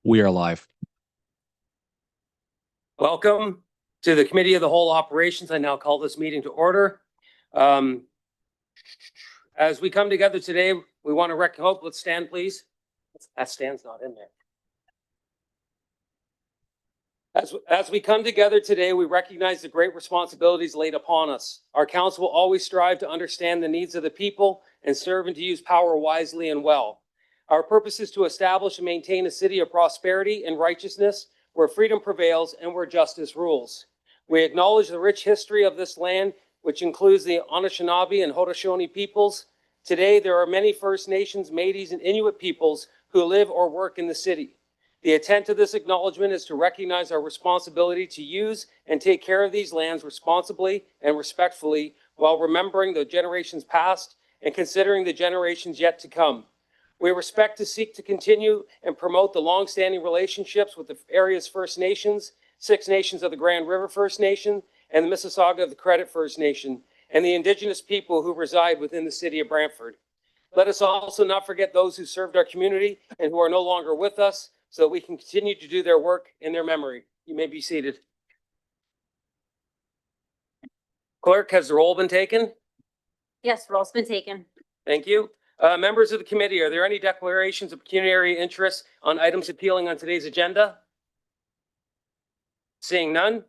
We are live. Welcome to the Committee of the Whole Operations. I now call this meeting to order. As we come together today, we want to let's stand, please. That stand's not in there. As we come together today, we recognize the great responsibilities laid upon us. Our council will always strive to understand the needs of the people and serve and to use power wisely and well. Our purpose is to establish and maintain a city of prosperity and righteousness where freedom prevails and where justice rules. We acknowledge the rich history of this land, which includes the Anishinaabe and Haudenosaunee peoples. Today, there are many First Nations, Métis, and Inuit peoples who live or work in the city. The intent of this acknowledgement is to recognize our responsibility to use and take care of these lands responsibly and respectfully while remembering the generations past and considering the generations yet to come. We respect to seek to continue and promote the long-standing relationships with the area's First Nations, Six Nations of the Grand River First Nation, and the Mississauga of the Credit First Nation, and the Indigenous people who reside within the city of Brantford. Let us also not forget those who served our community and who are no longer with us, so that we can continue to do their work in their memory. You may be seated. Clerk, has the roll been taken? Yes, roll's been taken. Thank you. Members of the committee, are there any declarations of pecuniary interest on items appealing on today's agenda? Seeing none.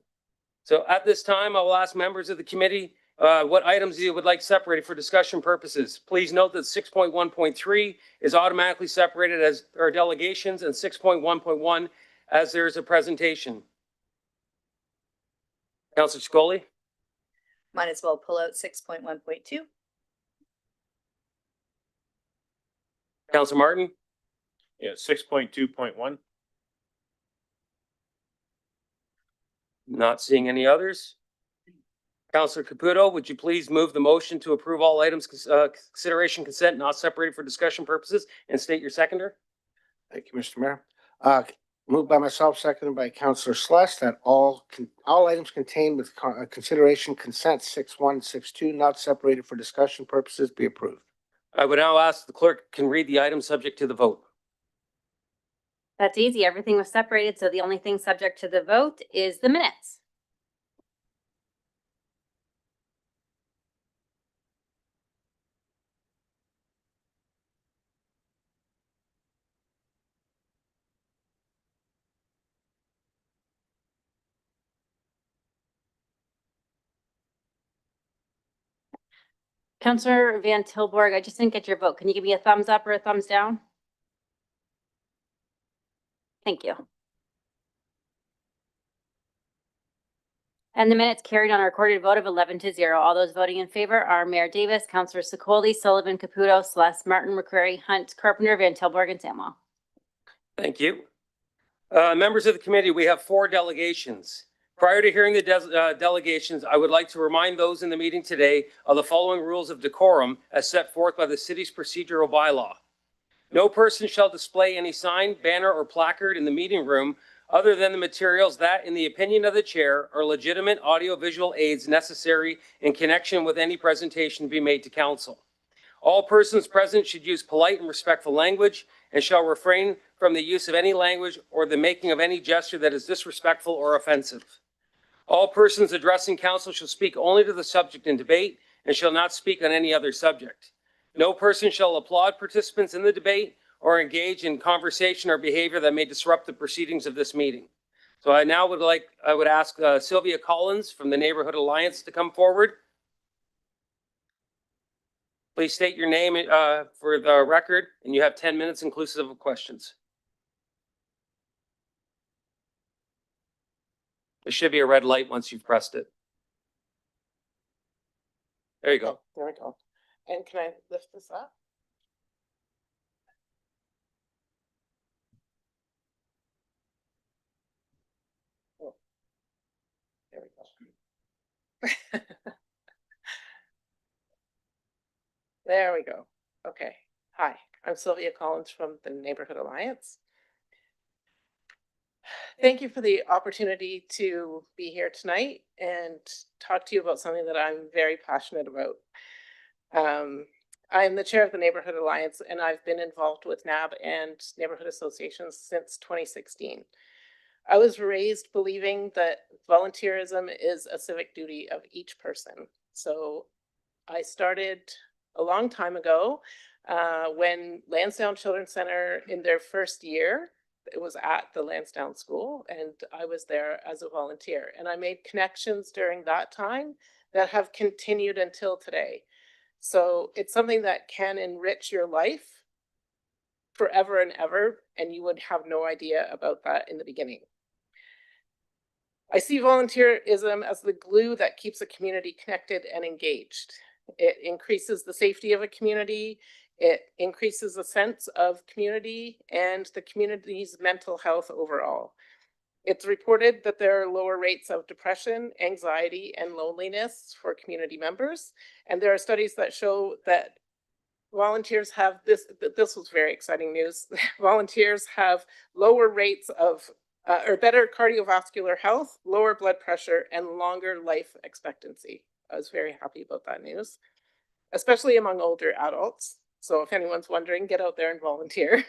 So at this time, I will ask members of the committee what items you would like separated for discussion purposes. Please note that 6.1.3 is automatically separated as our delegations and 6.1.1 as there is a presentation. Councillor Scully. Might as well pull out 6.1.2. Councillor Martin. Yeah, 6.2.1. Not seeing any others. Councillor Caputo, would you please move the motion to approve all items consideration consent not separated for discussion purposes and state your seconder? Thank you, Mr. Mayor. Moved by myself, seconded by Councillor Slush, that all items contained with consideration consent 6.1, 6.2 not separated for discussion purposes be approved. I would now ask the clerk can read the item subject to the vote. That's easy. Everything was separated, so the only thing subject to the vote is the minutes. Councillor Van Tilburg, I just didn't get your vote. Can you give me a thumbs up or a thumbs down? Thank you. And the minutes carried on a recorded vote of 11-0. All those voting in favor are Mayor Davis, Councillor Sicoli, Sullivan, Caputo, Celeste, Martin, McCreary, Hunt, Carpenter, Van Tilburg, and Samwell. Thank you. Members of the committee, we have 4 delegations. Prior to hearing the delegations, I would like to remind those in the meeting today of the following rules of decorum as set forth by the city's procedural bylaw. No person shall display any sign, banner, or placard in the meeting room other than the materials that, in the opinion of the chair, are legitimate audiovisual aids necessary in connection with any presentation to be made to council. All persons present should use polite and respectful language and shall refrain from the use of any language or the making of any gesture that is disrespectful or offensive. All persons addressing council shall speak only to the subject in debate and shall not speak on any other subject. No person shall applaud participants in the debate or engage in conversation or behavior that may disrupt the proceedings of this meeting. So I would ask Sylvia Collins from the Neighborhood Alliance to come forward. Please state your name for the record, and you have 10 minutes inclusive of questions. There should be a red light once you've pressed it. There you go. There we go. And can I lift this up? Oh. There we go. There we go. Okay. Hi, I'm Sylvia Collins from the Neighborhood Alliance. Thank you for the opportunity to be here tonight and talk to you about something that I'm very passionate about. I'm the chair of the Neighborhood Alliance, and I've been involved with NAB and neighborhood associations since 2016. I was raised believing that volunteerism is a civic duty of each person. So I started a long time ago when Lansdowne Children's Center, in their first year, it was at the Lansdowne School, and I was there as a volunteer. And I made connections during that time that have continued until today. So it's something that can enrich your life forever and ever, and you would have no idea about that in the beginning. I see volunteerism as the glue that keeps a community connected and engaged. It increases the safety of a community, it increases a sense of community and the community's mental health overall. It's reported that there are lower rates of depression, anxiety, and loneliness for community members. And there are studies that show that volunteers have this was very exciting news. Volunteers have lower rates of or better cardiovascular health, lower blood pressure, and longer life expectancy. I was very happy about that news, especially among older adults. So if anyone's wondering, get out there and volunteer.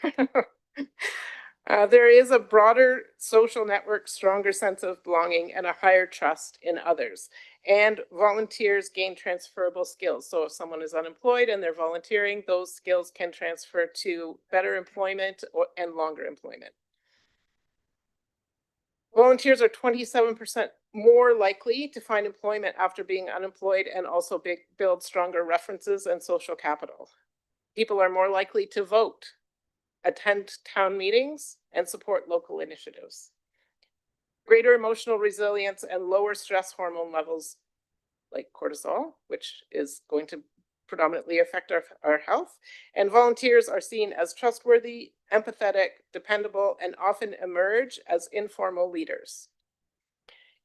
There is a broader social network, stronger sense of belonging, and a higher trust in others. And volunteers gain transferable skills. So if someone is unemployed and they're volunteering, those skills can transfer to better employment and longer employment. Volunteers are 27% more likely to find employment after being unemployed and also build stronger references and social capital. People are more likely to vote, attend town meetings, and support local initiatives. Greater emotional resilience and lower stress hormone levels like cortisol, which is going to predominantly affect our health. And volunteers are seen as trustworthy, empathetic, dependable, and often emerge as informal leaders.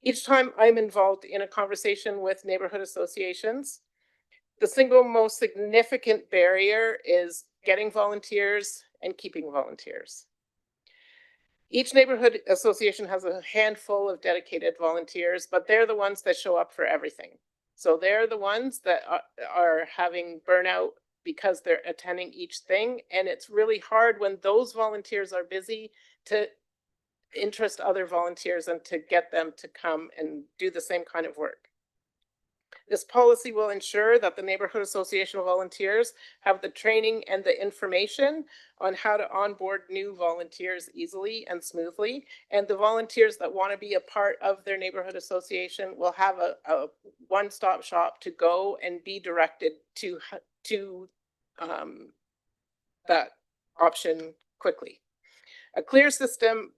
Each time I'm involved in a conversation with neighborhood associations, the single most significant barrier is getting volunteers and keeping volunteers. Each neighborhood association has a handful of dedicated volunteers, but they're the ones that show up for everything. So they're the ones that are having burnout because they're attending each thing. And it's really hard when those volunteers are busy to interest other volunteers and to get them to come and do the same kind of work. This policy will ensure that the neighborhood association volunteers have the training and the information on how to onboard new volunteers easily and smoothly. And the volunteers that want to be a part of their neighborhood association will have a one-stop shop to go and be directed to that option quickly. A clear system.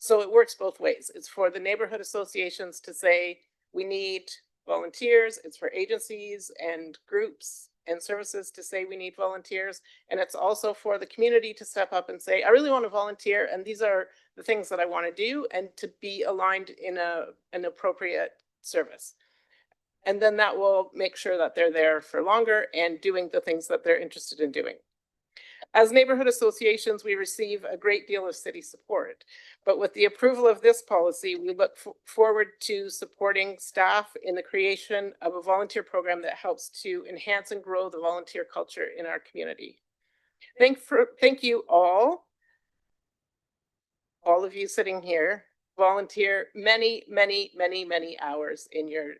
So it works both ways. It's for the neighborhood associations to say, we need volunteers. It's for agencies and groups and services to say we need volunteers. And it's also for the community to step up and say, I really want to volunteer. And these are the things that I want to do, and to be aligned in an appropriate service. And then that will make sure that they're there for longer and doing the things that they're interested in doing. As neighborhood associations, we receive a great deal of city support, but with the approval of this policy, we look forward to supporting staff in the creation of a volunteer program that helps to enhance and grow the volunteer culture in our community. Thank you all of you sitting here, volunteer many, many, many, many hours in your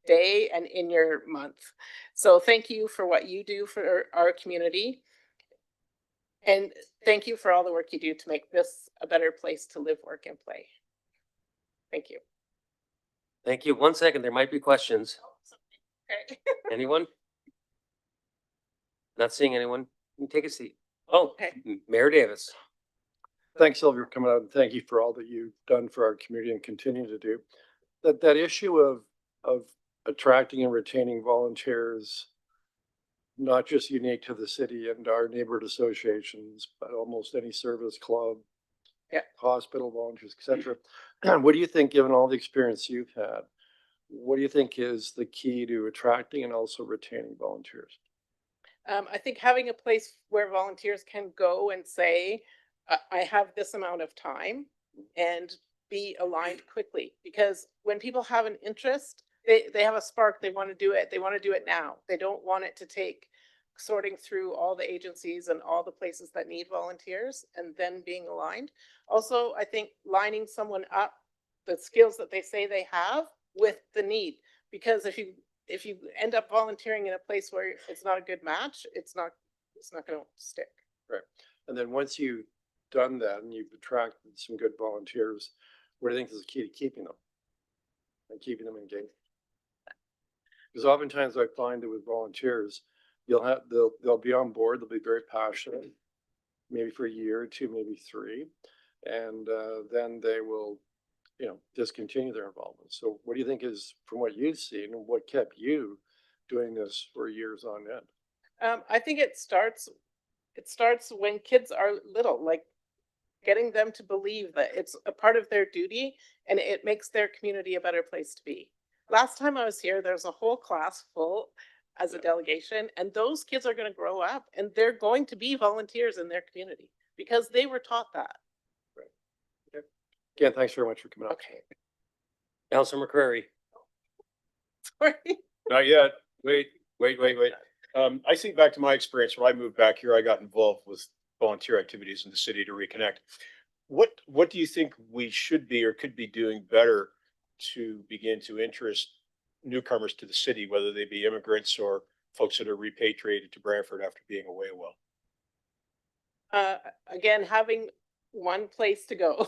day and in your month. So thank you for what you do for our community. And thank you for all the work you do to make this a better place to live, work, and play. Thank you. Thank you. 1 second, there might be questions. Okay. Anyone? Not seeing anyone. You can take a seat. Oh, Okay. Mayor Davis. Thanks, Sylvia, for coming out, and thank you for all that you've done for our community and continue to do. That issue of attracting and retaining volunteers, not just unique to the city and our neighborhood associations, but almost any service club, hospital volunteers, etc. What do you think, given all the experience you've had, what do you think is the key to attracting and also retaining volunteers? I think having a place where volunteers can go and say, I have this amount of time, and be aligned quickly. Because when people have an interest, they have a spark, they want to do it, they want to do it now. They don't want it to take sorting through all the agencies and all the places that need volunteers and then being aligned. Also, I think lining someone up, the skills that they say they have with the need, because if you end up volunteering in a place where it's not a good match, it's not going to stick. And then once you've done that and you've attracted some good volunteers, what do you think is the key to keeping them? And keeping them engaged? Because oftentimes I find that with volunteers, they'll be on board, they'll be very passionate, maybe for a year or two, maybe 3. And then they will, discontinue their involvement. So what do you think is, from what you've seen, and what kept you doing this for years on end? I think it starts when kids are little, like getting them to believe that it's a part of their duty and it makes their community a better place to be. Last time I was here, there's a whole class full as a delegation, and those kids are going to grow up and they're going to be volunteers in their community because they were taught that. Again, thanks very much for coming out. Okay. Councillor McCrary. Sorry. Not yet. Wait. I think back to my experience when I moved back here, I got involved with volunteer activities in the city to reconnect. What do you think we should be or could be doing better to begin to interest newcomers to the city, whether they be immigrants or folks that are repatriated to Brantford after being away a while? Again, having one place to go,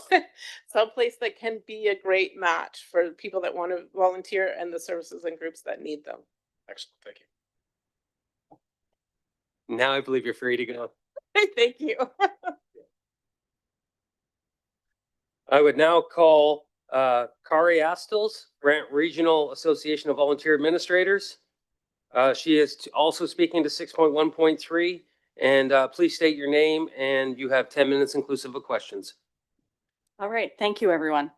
someplace that can be a great match for people that want to volunteer and the services and groups that need them. Excellent. Thank you. Now I believe you're free to go. Thank you. I would now call Kari Astles, Brant Regional Association of Volunteer Administrators. She is also speaking to 6.1.3, and please state your name, and you have 10 minutes inclusive of questions. All right, thank you, everyone.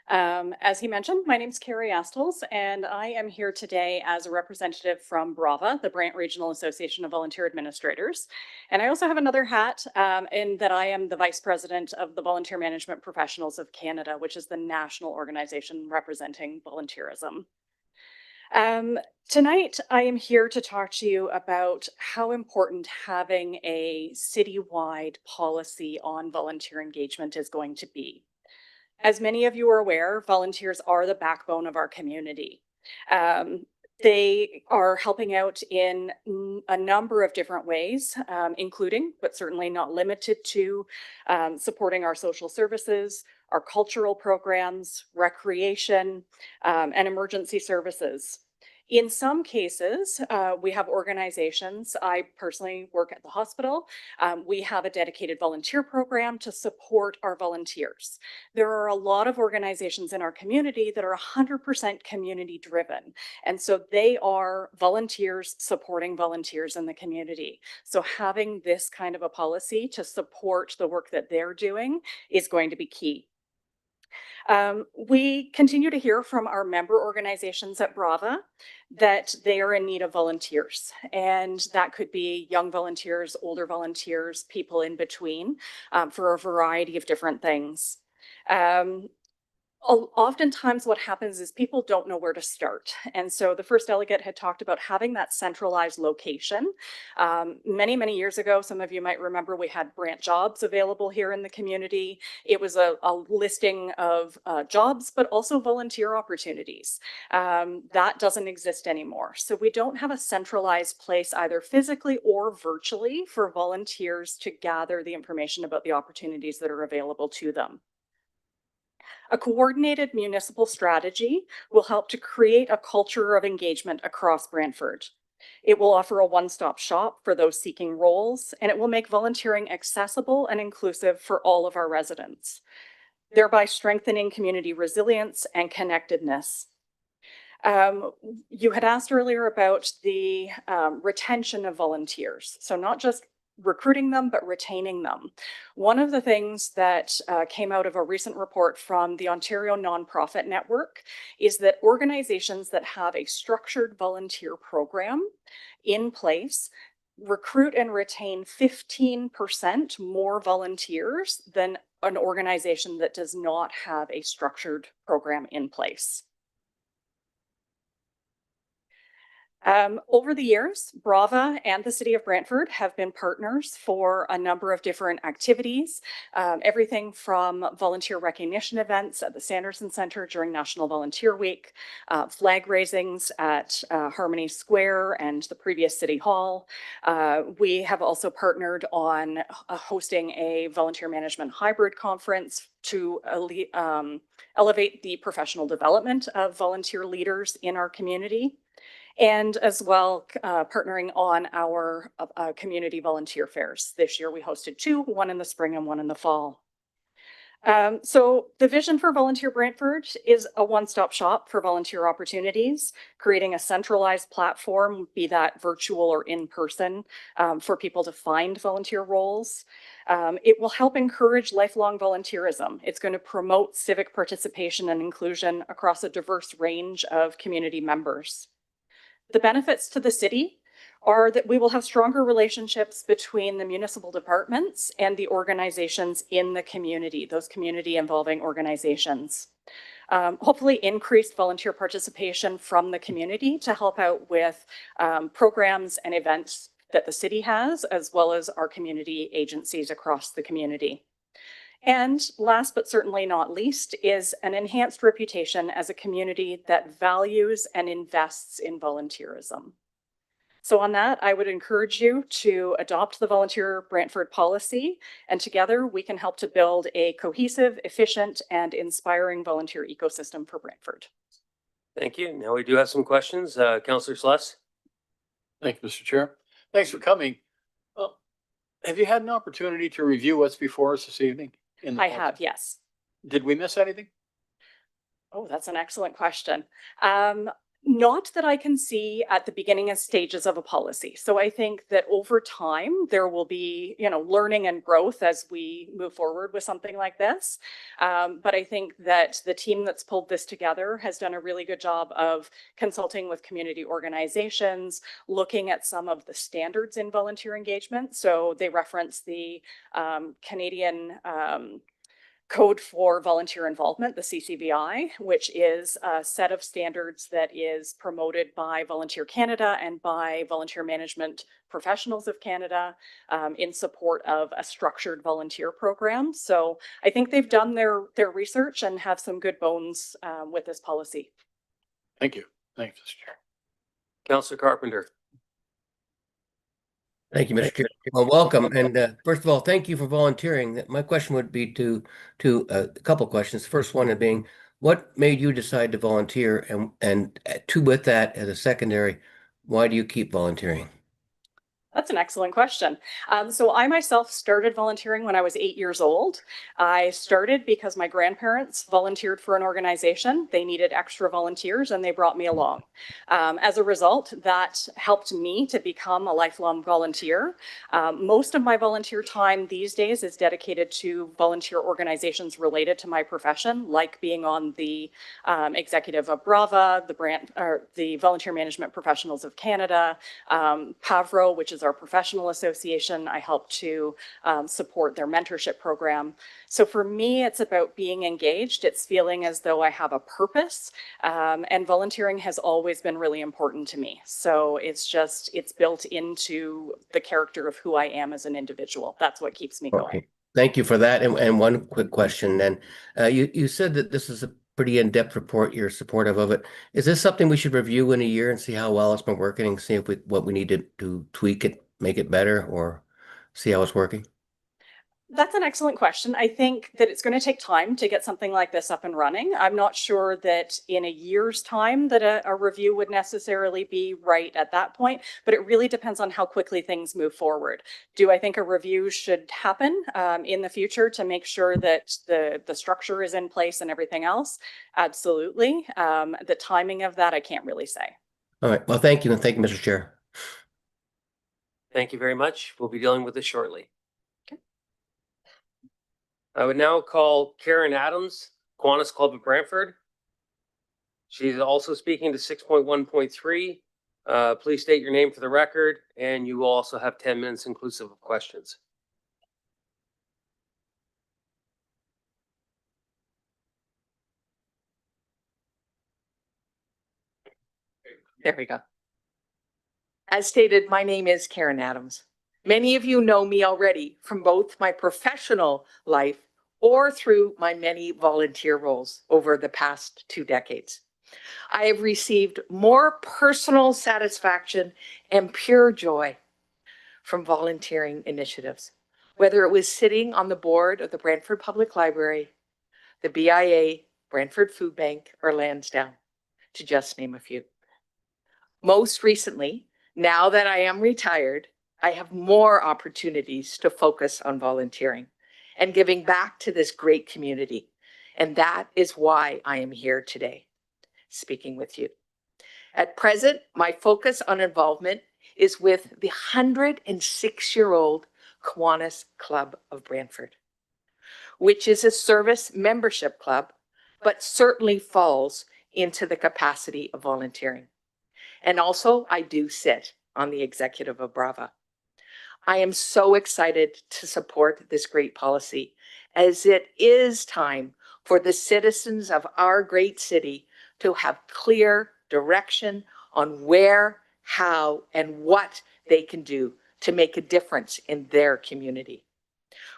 As he mentioned, my name is Carrie Astles, and I am here today as a representative from BRAVA, the Brant Regional Association of Volunteer Administrators. And I also have another hat in that I am the Vice President of the Volunteer Management Professionals of Canada, which is the national organization representing volunteerism. Tonight, I am here to talk to you about how important having a citywide policy on volunteer engagement is going to be. As many of you are aware, volunteers are the backbone of our community. They are helping out in a number of different ways, including, but certainly not limited to, supporting our social services, our cultural programs, recreation, and emergency services. In some cases, we have organizations. I personally work at the hospital. We have a dedicated volunteer program to support our volunteers. There are a lot of organizations in our community that are 100% community driven. And so they are volunteers supporting volunteers in the community. So having this kind of a policy to support the work that they're doing is going to be key. We continue to hear from our member organizations at BRAVA that they are in need of volunteers, and that could be young volunteers, older volunteers, people in between, for a variety of different things. Oftentimes what happens is people don't know where to start. And so the first delegate had talked about having that centralized location. Many, many years ago, some of you might remember we had Brant Jobs available here in the community. It was a listing of jobs, but also volunteer opportunities. That doesn't exist anymore. So we don't have a centralized place either physically or virtually for volunteers to gather the information about the opportunities that are available to them. A coordinated municipal strategy will help to create a culture of engagement across Brantford. It will offer a one-stop shop for those seeking roles, and it will make volunteering accessible and inclusive for all of our residents, thereby strengthening community resilience and connectedness. You had asked earlier about the retention of volunteers. So not just recruiting them, but retaining them. One of the things that came out of a recent report from the Ontario Nonprofit Network is that organizations that have a structured volunteer program in place recruit and retain 15% more volunteers than an organization that does not have a structured program in place. Over the years, Brava and the City of Brantford have been partners for a number of different activities, everything from volunteer recognition events at the Sanderson Center during National Volunteer Week, flag raisings at Harmony Square and the previous City Hall. We have also partnered on hosting a volunteer management hybrid conference to elevate the professional development of volunteer leaders in our community. And as well, partnering on our community volunteer fairs. This year we hosted two, one in the spring and one in the fall. So the vision for Volunteer Brantford is a one-stop shop for volunteer opportunities, creating a centralized platform, be that virtual or in person, for people to find volunteer roles. It will help encourage lifelong volunteerism. It's going to promote civic participation and inclusion across a diverse range of community members. The benefits to the city are that we will have stronger relationships between the municipal departments and the organizations in the community, those community involving organizations. Hopefully increased volunteer participation from the community to help out with programs and events that the city has, as well as our community agencies across the community. And last but certainly not least is an enhanced reputation as a community that values and invests in volunteerism. So on that, I would encourage you to adopt the Volunteer Brantford policy, and together we can help to build a cohesive, efficient, and inspiring volunteer ecosystem for Brantford. Thank you. Now we do have some questions. Councillor Sluss? Thank you, Mr. Chair. Thanks for coming. Have you had an opportunity to review what's before us this evening? I have, yes. Did we miss anything? Oh, that's an excellent question. Not that I can see at the beginning stages of a policy. So I think that over time, there will be, learning and growth as we move forward with something like this. But I think that the team that's pulled this together has done a really good job of consulting with community organizations, looking at some of the standards in volunteer engagement. So they reference the Canadian Code for Volunteer Involvement, the CCVI, which is a set of standards that is promoted by Volunteer Canada and by Volunteer Management Professionals of Canada in support of a structured volunteer program. So I think they've done their research and have some good bones with this policy. Thank you. Thanks, Mr. Chair. Councillor Carpenter? Thank you, Mr. Chair. Well, welcome. And first of all, thank you for volunteering. My question would be to a couple of questions. The first one being, what made you decide to volunteer? And with that as a secondary, why do you keep volunteering? That's an excellent question. So I myself started volunteering when I was 8 years old. I started because my grandparents volunteered for an organization. They needed extra volunteers and they brought me along. As a result, that helped me to become a lifelong volunteer. Most of my volunteer time these days is dedicated to volunteer organizations related to my profession, like being on the executive of Brava, the Volunteer Management Professionals of Canada, PAVRO, which is our professional association. I help to support their mentorship program. So for me, it's about being engaged. It's feeling as though I have a purpose, and volunteering has always been really important to me. So it's built into the character of who I am as an individual. That's what keeps me going. Okay. Thank you for that. And one quick question then. You said that this is a pretty in-depth report. You're supportive of it. Is this something we should review in a year and see how well it's been working and see what we need to tweak it, make it better, or see how it's working? That's an excellent question. I think that it's going to take time to get something like this up and running. I'm not sure that in a year's time that a review would necessarily be right at that point, but it really depends on how quickly things move forward. Do I think a review should happen in the future to make sure that the structure is in place and everything else? Absolutely. The timing of that, I can't really say. All right. Well, thank you. And thank you, Mr. Chair. Thank you very much. We'll be dealing with this shortly. I would now call Karen Adams, Kiwanis Club of Brantford. She's also speaking to 6.1.3. Please state your name for the record, and you will also have 10 minutes inclusive of questions. There we go. As stated, my name is Karen Adams. Many of you know me already from both my professional life or through my many volunteer roles over the past 2 decades. I have received more personal satisfaction and pure joy from volunteering initiatives, whether it was sitting on the board of the Brantford Public Library, the BIA, Brantford Food Bank, or Lansdowne, to just name a few. Most recently, now that I am retired, I have more opportunities to focus on volunteering and giving back to this great community. And that is why I am here today, speaking with you. At present, my focus on involvement is with the 106-year-old Kiwanis Club of Brantford, which is a service membership club, but certainly falls into the capacity of volunteering. And also, I do sit on the executive of Brava. I am so excited to support this great policy, as it is time for the citizens of our great city to have clear direction on where, how, and what they can do to make a difference in their community.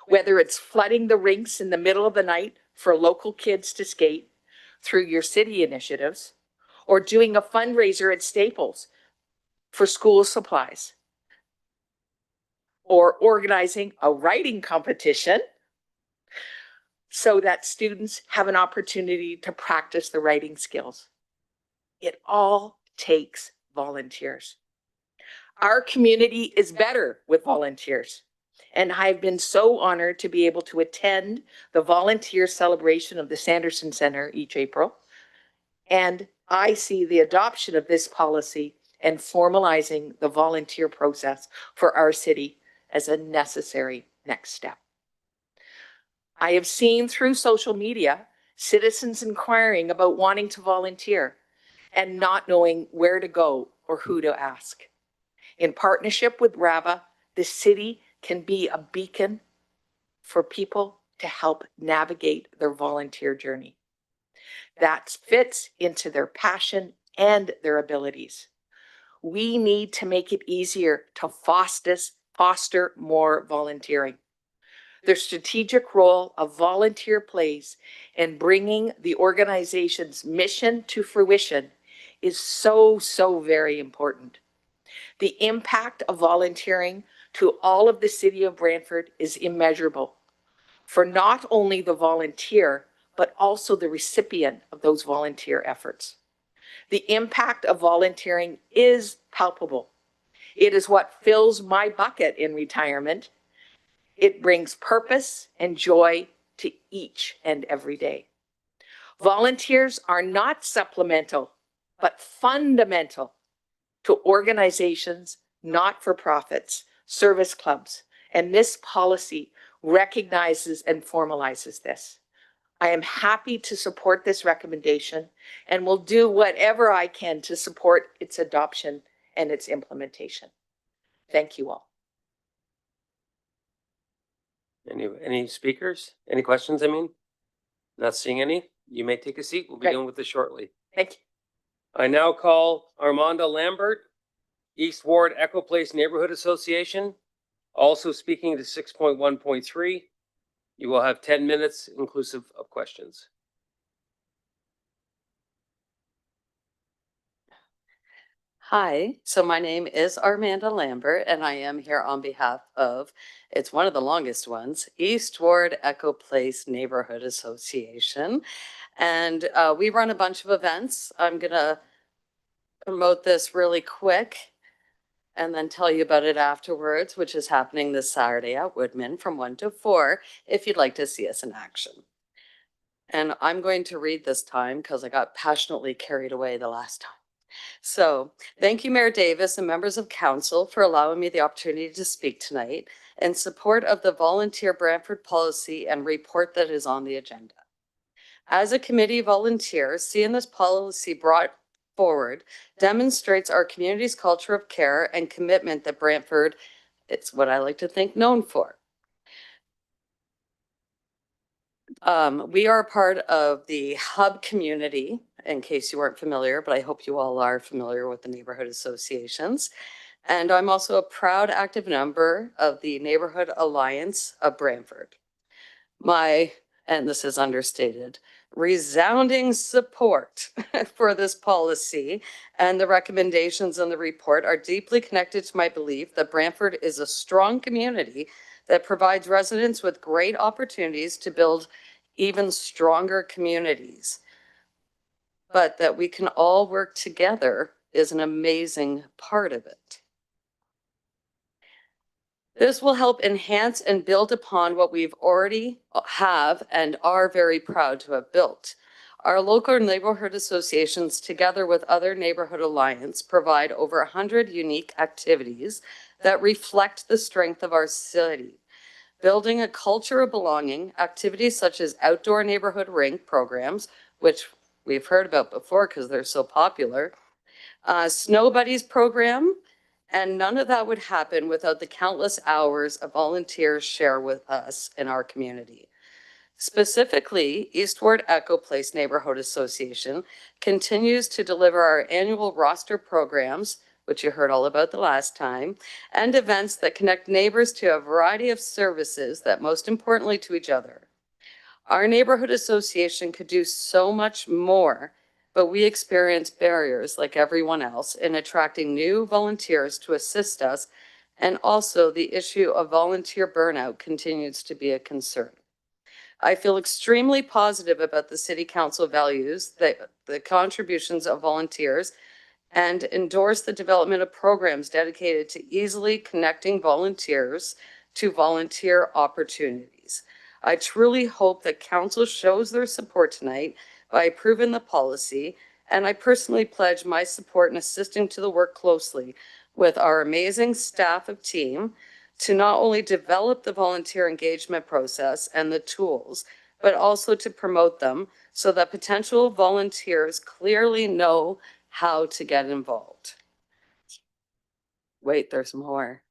Whether it's flooding the rinks in the middle of the night for local kids to skate through your city initiatives, or doing a fundraiser at Staples for school supplies, or organizing a writing competition so that students have an opportunity to practice the writing skills. It all takes volunteers. Our community is better with volunteers, and I've been so honored to be able to attend the volunteer celebration of the Sanderson Center each April. And I see the adoption of this policy and formalizing the volunteer process for our city as a necessary next step. I have seen through social media citizens inquiring about wanting to volunteer and not knowing where to go or who to ask. In partnership with Brava, the city can be a beacon for people to help navigate their volunteer journey. That fits into their passion and their abilities. We need to make it easier to foster more volunteering. The strategic role of volunteer plays in bringing the organization's mission to fruition is so very important. The impact of volunteering to all of the city of Brantford is immeasurable for not only the volunteer, but also the recipient of those volunteer efforts. The impact of volunteering is palpable. It is what fills my bucket in retirement. It brings purpose and joy to each and every day. Volunteers are not supplemental, but fundamental to organizations, not-for-profits, service clubs, and this policy recognizes and formalizes this. I am happy to support this recommendation and will do whatever I can to support its adoption and its implementation. Thank you all. Any speakers? Any questions, I mean? Not seeing any? You may take a seat. We'll be Great. dealing with this shortly. Thank you. I now call Armando Lambert, East Ward Echo Place Neighborhood Association, also speaking to 6.1.3. You will have 10 minutes inclusive of questions. Hi, so my name is Armanda Lambert, and I am here on behalf of, it's one of the longest ones, East Ward Echo Place Neighborhood Association. And we run a bunch of events. I'm gonna promote this really quick and then tell you about it afterwards, which is happening this Saturday at Woodman from 1 to 4, if you'd like to see us in action. And I'm going to read this time because I got passionately carried away the last time. So thank you, Mayor Davis and members of council, for allowing me the opportunity to speak tonight in support of the volunteer Brantford policy and report that is on the agenda. As a committee volunteer, seeing this policy brought forward demonstrates our community's culture of care and commitment that Brantford, it's what I like to think, known for. We are part of the Hub community, in case you weren't familiar, but I hope you all are familiar with the neighborhood associations. And I'm also a proud active member of the Neighborhood Alliance of Brantford. And this is understated, resounding support for this policy and the recommendations in the report are deeply connected to my belief that Brantford is a strong community that provides residents with great opportunities to build even stronger communities. But that we can all work together is an amazing part of it. This will help enhance and build upon what we've already have and are very proud to have built. Our local neighborhood associations, together with other neighborhood alliance, provide over 100 unique activities that reflect the strength of our city. Building a culture of belonging, activities such as outdoor neighborhood rink programs, which we've heard about before because they're so popular, Snow Buddies program, and none of that would happen without the countless hours of volunteers share with us in our community. Specifically, Eastward Echo Place Neighborhood Association continues to deliver our annual roster programs, which you heard all about the last time, and events that connect neighbors to a variety of services that most importantly to each other. Our neighborhood association could do so much more, but we experience barriers like everyone else in attracting new volunteers to assist us. And also the issue of volunteer burnout continues to be a concern. I feel extremely positive about the city council values the contributions of volunteers and endorse the development of programs dedicated to easily connecting volunteers to volunteer opportunities. I truly hope that council shows their support tonight by approving the policy, and I personally pledge my support in assisting to the work closely with our amazing staff of team to not only develop the volunteer engagement process and the tools, but also to promote them so that potential volunteers clearly know how to get involved. Wait, there's more.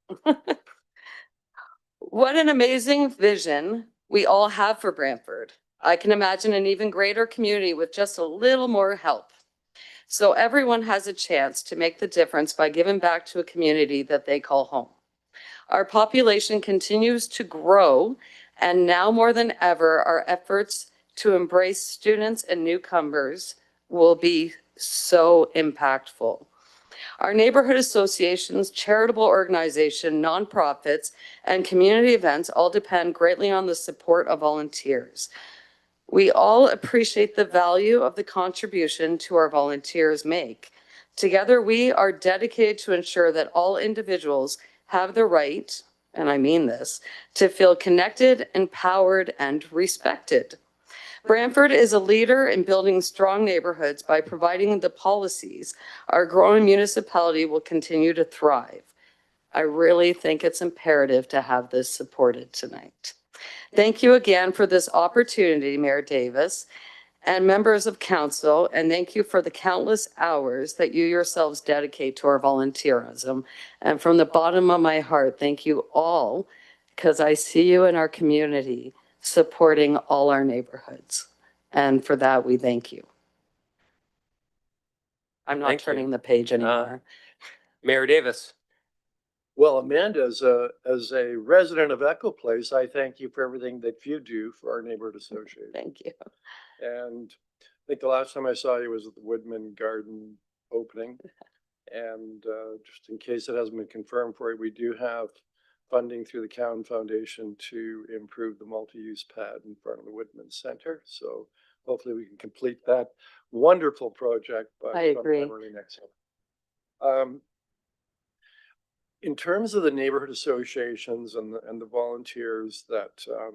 What an amazing vision we all have for Brantford. I can imagine an even greater community with just a little more help. So everyone has a chance to make the difference by giving back to a community that they call home. Our population continues to grow, and now more than ever, our efforts to embrace students and newcomers will be so impactful. Our neighborhood associations, charitable organization, nonprofits, and community events all depend greatly on the support of volunteers. We all appreciate the value of the contribution to our volunteers make. Together, we are dedicated to ensure that all individuals have the right, and I mean this, to feel connected, empowered, and respected. Brantford is a leader in building strong neighborhoods by providing the policies. Our growing municipality will continue to thrive. I really think it's imperative to have this supported tonight. Thank you again for this opportunity, Mayor Davis and members of council, and thank you for the countless hours that you yourselves dedicate to our volunteerism. And from the bottom of my heart, thank you all, because I see you in our community supporting all our neighborhoods. And for that, we thank you. I'm not Thank you. turning the page anymore. Mayor Davis. Well, Amanda, as a resident of Echo Place, I thank you for everything that you do for our neighborhood association. Thank you. And I think the last time I saw you was at the Woodman Garden opening. And just in case it hasn't been confirmed for you, we do have funding through the Cowan Foundation to improve the multi-use pad in front of the Woodman Center. So hopefully we can complete that wonderful project by I agree. sometime early next summer. In terms of the neighborhood associations and the volunteers that are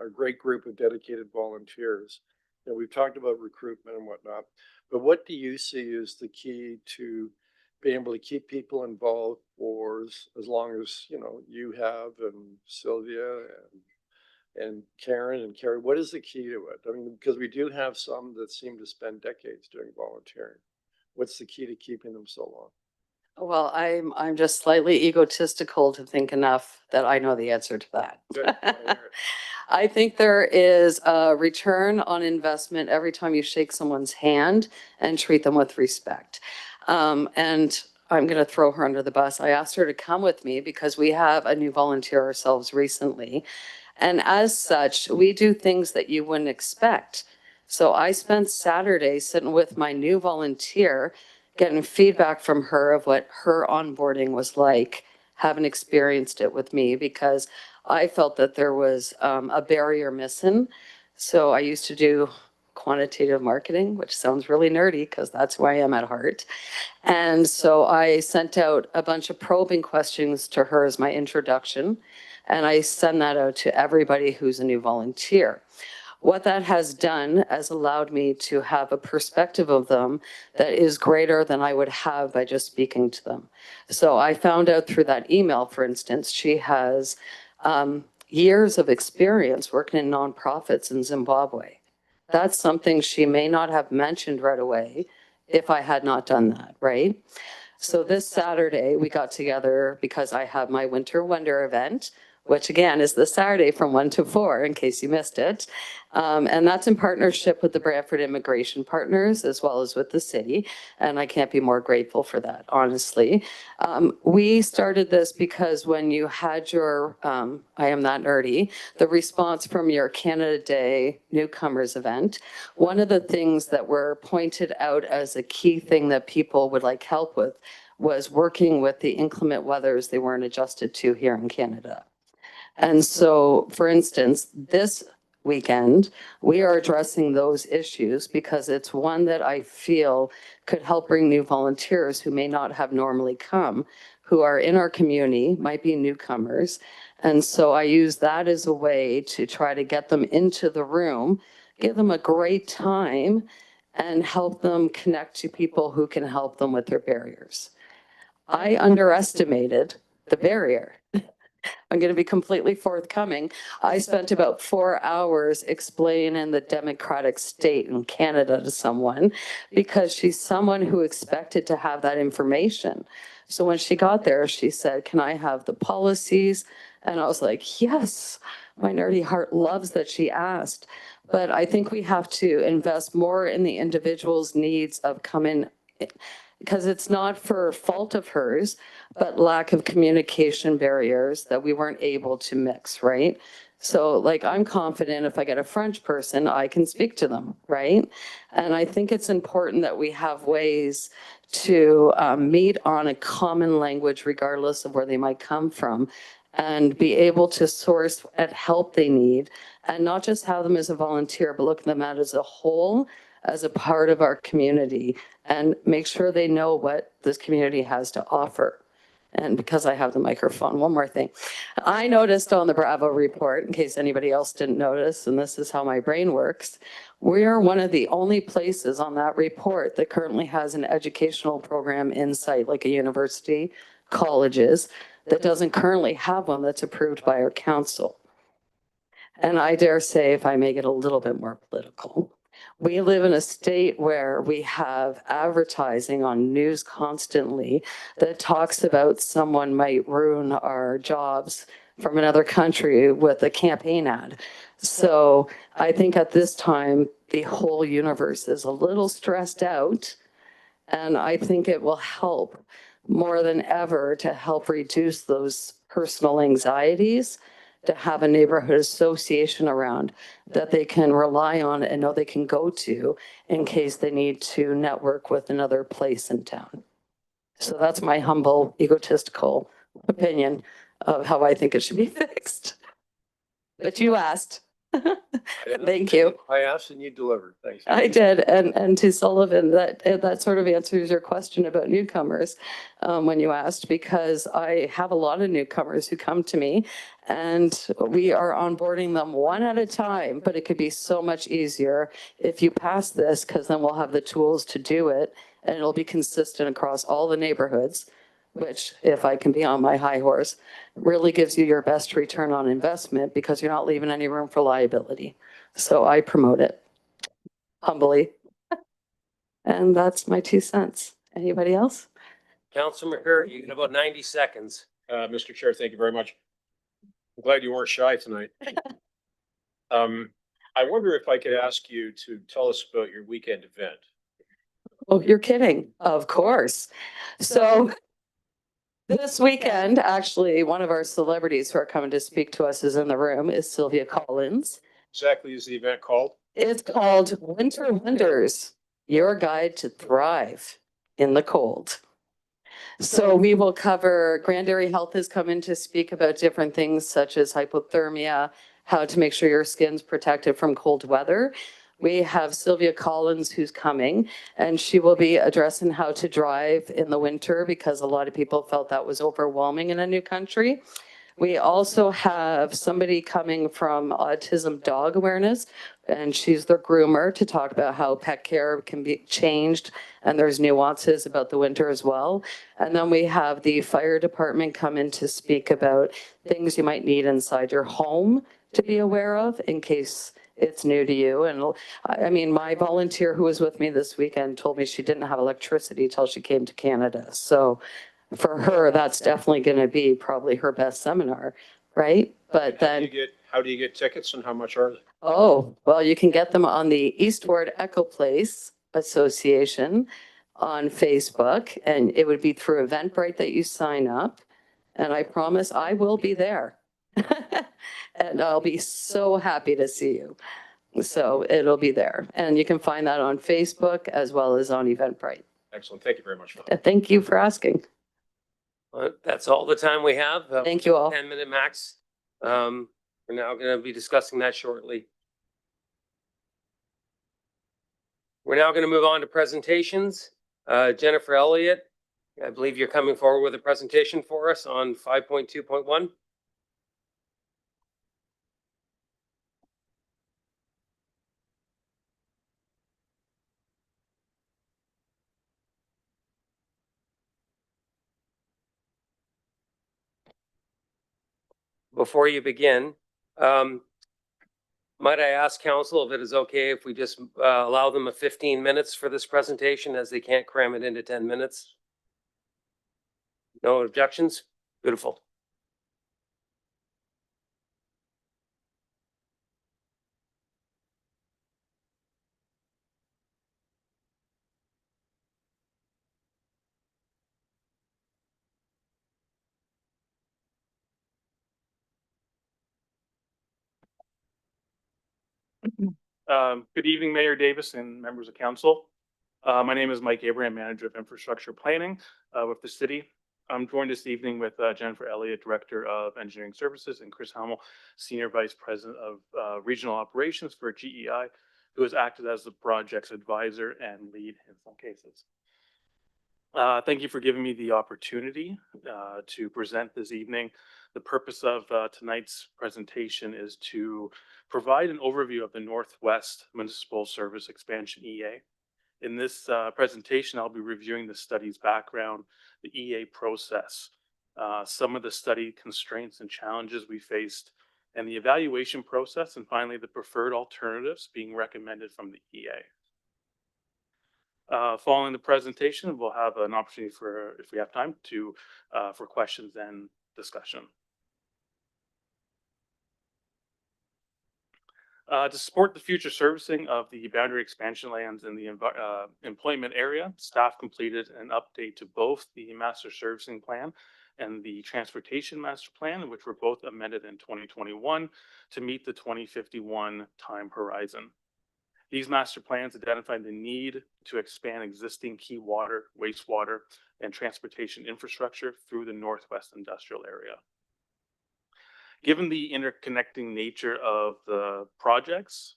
a great group of dedicated volunteers, and we've talked about recruitment and whatnot, but what do you see as the key to being able to keep people involved for as long as, you know, you have and Sylvia and Karen and Carrie? What is the key to it? I mean, because we do have some that seem to spend decades doing volunteering. What's the key to keeping them so long? Well, I'm just slightly egotistical to think enough that I know the answer to that. Good. I think there is a return on investment every time you shake someone's hand and treat them with respect. And I'm going to throw her under the bus. I asked her to come with me because we have a new volunteer ourselves recently. And as such, we do things that you wouldn't expect. So I spent Saturday sitting with my new volunteer, getting feedback from her of what her onboarding was like, having experienced it with me, because I felt that there was a barrier missing. So I used to do quantitative marketing, which sounds really nerdy because that's who I am at heart. And so I sent out a bunch of probing questions to her as my introduction. And I send that out to everybody who's a new volunteer. What that has done has allowed me to have a perspective of them that is greater than I would have by just speaking to them. So I found out through that email, for instance, she has years of experience working in nonprofits in Zimbabwe. That's something she may not have mentioned right away if I had not done that, right? So this Saturday, we got together because I have my Winter Wonder event, which again is this Saturday from 1 to 4, in case you missed it. And that's in partnership with the Brantford Immigration Partners as well as with the city. And I can't be more grateful for that, honestly. We started this because when you had your, I am that nerdy, the response from your Canada Day newcomers event, one of the things that were pointed out as a key thing that people would like help with was working with the inclement weathers they weren't adjusted to here in Canada. And so, for instance, this weekend, we are addressing those issues because it's one that I feel could help bring new volunteers who may not have normally come, who are in our community, might be newcomers. And so I use that as a way to try to get them into the room, give them a great time, and help them connect to people who can help them with their barriers. I underestimated the barrier. I'm going to be completely forthcoming. I spent about 4 hours explaining the democratic state in Canada to someone because she's someone who expected to have that information. So when she got there, she said, "Can I have the policies?" And I was like, yes, my nerdy heart loves that she asked. But I think we have to invest more in the individual's needs of coming, because it's not for fault of hers, but lack of communication barriers that we weren't able to mix, right? So like, I'm confident if I get a French person, I can speak to them, right? And I think it's important that we have ways to meet on a common language, regardless of where they might come from, and be able to source at help they need, and not just have them as a volunteer, but look at them as a whole, as a part of our community, and make sure they know what this community has to offer. And because I have the microphone, one more thing. I noticed on the Bravo report, in case anybody else didn't notice, and this is how my brain works, we are one of the only places on that report that currently has an educational program in site, like a university, colleges, that doesn't currently have one that's approved by our council. And I dare say, if I make it a little bit more political, we live in a state where we have advertising on news constantly that talks about someone might ruin our jobs from another country with a campaign ad. So I think at this time, the whole universe is a little stressed out. And I think it will help more than ever to help reduce those personal anxieties, to have a neighborhood association around that they can rely on and know they can go to in case they need to network with another place in town. So that's my humble, egotistical opinion of how I think it should be fixed. But you asked. Thank you. I asked and you delivered. Thanks. I did. And to Sullivan, that sort of answers your question about newcomers when you asked, because I have a lot of newcomers who come to me and we are onboarding them one at a time, but it could be so much easier if you pass this, because then we'll have the tools to do it and it'll be consistent across all the neighborhoods, which, if I can be on my high horse, really gives you your best return on investment because you're not leaving any room for liability. So I promote it humbly. And that's my 2 cents. Anybody else? Councilor McCurry, you got about 90 seconds. Mr. Chair, thank you very much. I'm glad you weren't shy tonight. I wonder if I could ask you to tell us about your weekend event. Oh, you're kidding. Of course. So this weekend, actually, one of our celebrities who are coming to speak to us is in the room, is Sylvia Collins. Exactly is the event called? It's called Winter Wonders, Your Guide to Thrive in the Cold. So we will cover, Grand Dairy Health has come in to speak about different things such as hypothermia, how to make sure your skin's protected from cold weather. We have Sylvia Collins who's coming, and she will be addressing how to drive in the winter because a lot of people felt that was overwhelming in a new country. We also have somebody coming from Autism Dog Awareness, and she's the groomer to talk about how pet care can be changed, and there's nuances about the winter as well. And then we have the fire department come in to speak about things you might need inside your home to be aware of in case it's new to you. And I mean, my volunteer who was with me this weekend told me she didn't have electricity till she came to Canada. So for her, that's definitely going to be probably her best seminar, right? But then, How do you get tickets and how much are they? oh, well, you can get them on the Eastward Echo Place Association on Facebook, and it would be through Eventbrite that you sign up. And I promise I will be there. And I'll be so happy to see you. So it'll be there. And you can find that on Facebook as well as on Eventbrite. Excellent. Thank you very much for that. Thank you for asking. That's all the time we have. Thank you all. 10-minute max. We're now going to be discussing that shortly. We're now going to move on to presentations. Jennifer Elliott, I believe you're coming forward with a presentation for us on 5.2.1. Before you begin, might I ask council if it is okay if we just allow them 15 minutes for this presentation as they can't cram it into 10 minutes? No objections? Beautiful. Good evening, Mayor Davis and members of council. My name is Mike Abraham, Manager of Infrastructure Planning with the city. I'm joined this evening with Jennifer Elliott, Director of Engineering Services, and Chris Hummel, Senior Vice President of Regional Operations for GEI, who has acted as the project's advisor and lead in some cases. Thank you for giving me the opportunity to present this evening. The purpose of tonight's presentation is to provide an overview of the Northwest Municipal Service Expansion EA. In this presentation, I'll be reviewing the study's background, the EA process, some of the study constraints and challenges we faced, and the evaluation process, and finally, the preferred alternatives being recommended from the EA. Following the presentation, we'll have an opportunity for, if we have time, to for questions and discussion. To support the future servicing of the boundary expansion lands in the employment area, staff completed an update to both the master servicing plan and the transportation master plan, which were both amended in 2021 to meet the 2051 time horizon. These master plans identified the need to expand existing key water, wastewater, and transportation infrastructure through the Northwest Industrial Area. Given the interconnecting nature of the projects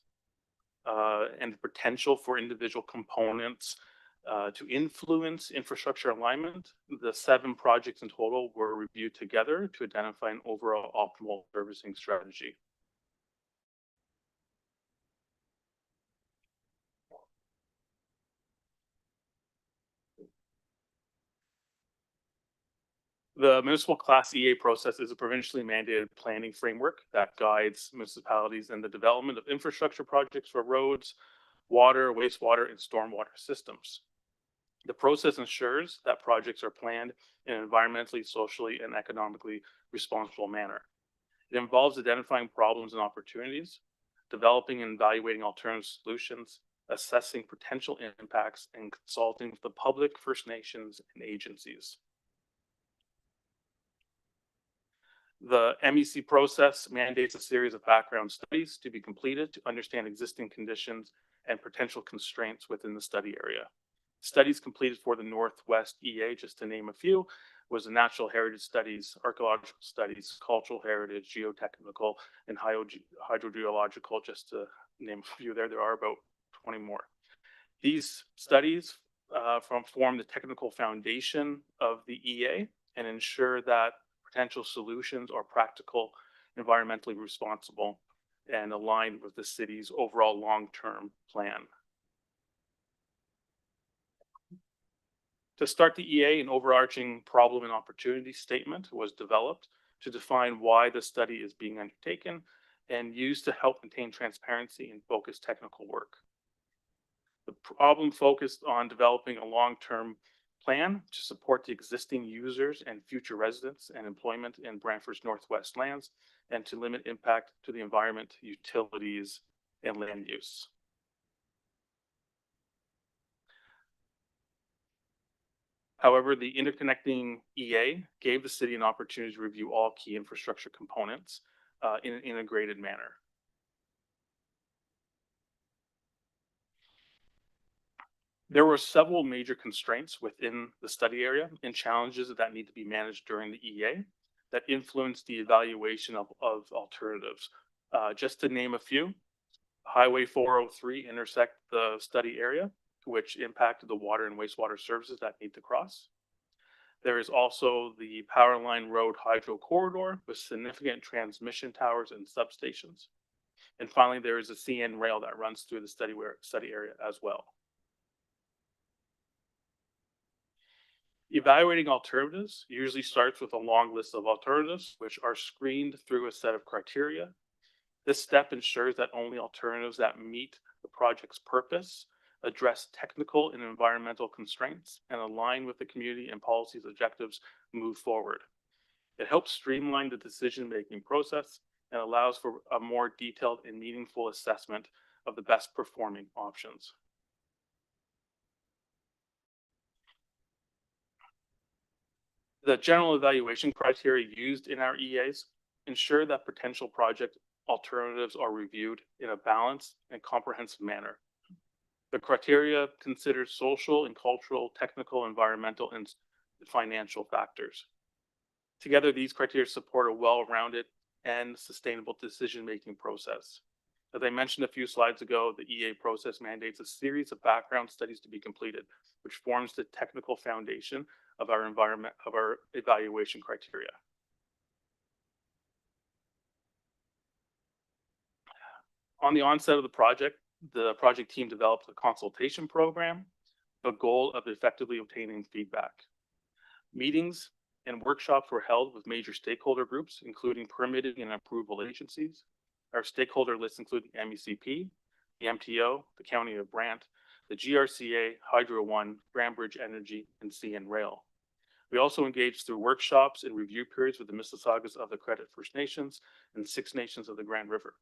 and the potential for individual components to influence infrastructure alignment, the 7 projects in total were reviewed together to identify an overall optimal servicing strategy. The municipal class EA process is a provincially mandated planning framework that guides municipalities in the development of infrastructure projects for roads, water, wastewater, and stormwater systems. The process ensures that projects are planned in an environmentally, socially, and economically responsible manner. It involves identifying problems and opportunities, developing and evaluating alternative solutions, assessing potential impacts, and consulting with the public, First Nations, and agencies. The MEC process mandates a series of background studies to be completed to understand existing conditions and potential constraints within the study area. Studies completed for the Northwest EA, just to name a few, was the natural heritage studies, archaeological studies, cultural heritage, geotechnical, and hydrogeological, just to name a few. There are about 20 more. These studies form the technical foundation of the EA and ensure that potential solutions are practical, environmentally responsible, and aligned with the city's overall long-term plan. To start the EA, an overarching problem and opportunity statement was developed to define why the study is being undertaken and used to help maintain transparency and focus technical work. The problem focused on developing a long-term plan to support the existing users and future residents and employment in Brantford's Northwest lands, and to limit impact to the environment, utilities, and land use. However, the interconnecting EA gave the city an opportunity to review all key infrastructure components in an integrated manner. There were several major constraints within the study area and challenges that need to be managed during the EA that influenced the evaluation of alternatives. Just to name a few, Highway 403 intersect the study area, which impacted the water and wastewater services that need to cross. There is also the Powerline Road Hydro Corridor with significant transmission towers and substations. And finally, there is a CN rail that runs through the study area as well. Evaluating alternatives usually starts with a long list of alternatives, which are screened through a set of criteria. This step ensures that only alternatives that meet the project's purpose, address technical and environmental constraints, and align with the community and policies objectives move forward. It helps streamline the decision-making process and allows for a more detailed and meaningful assessment of the best performing options. The general evaluation criteria used in our EAs ensure that potential project alternatives are reviewed in a balanced and comprehensive manner. The criteria consider social and cultural, technical, environmental, and financial factors. Together, these criteria support a well-rounded and sustainable decision-making process. As I mentioned a few slides ago, the EA process mandates a series of background studies to be completed, which forms the technical foundation of our evaluation criteria. On the onset of the project team developed a consultation program, the goal of effectively obtaining feedback. Meetings and workshops were held with major stakeholder groups, including permitting and approval agencies. Our stakeholder list include the MECP, the MTO, the County of Brant, the GRCA, Hydro One, Grandbridge Energy, and CN Rail. We also engaged through workshops and review periods with the Mississaugas of the Credit First Nations and 6 Nations of the Grand River.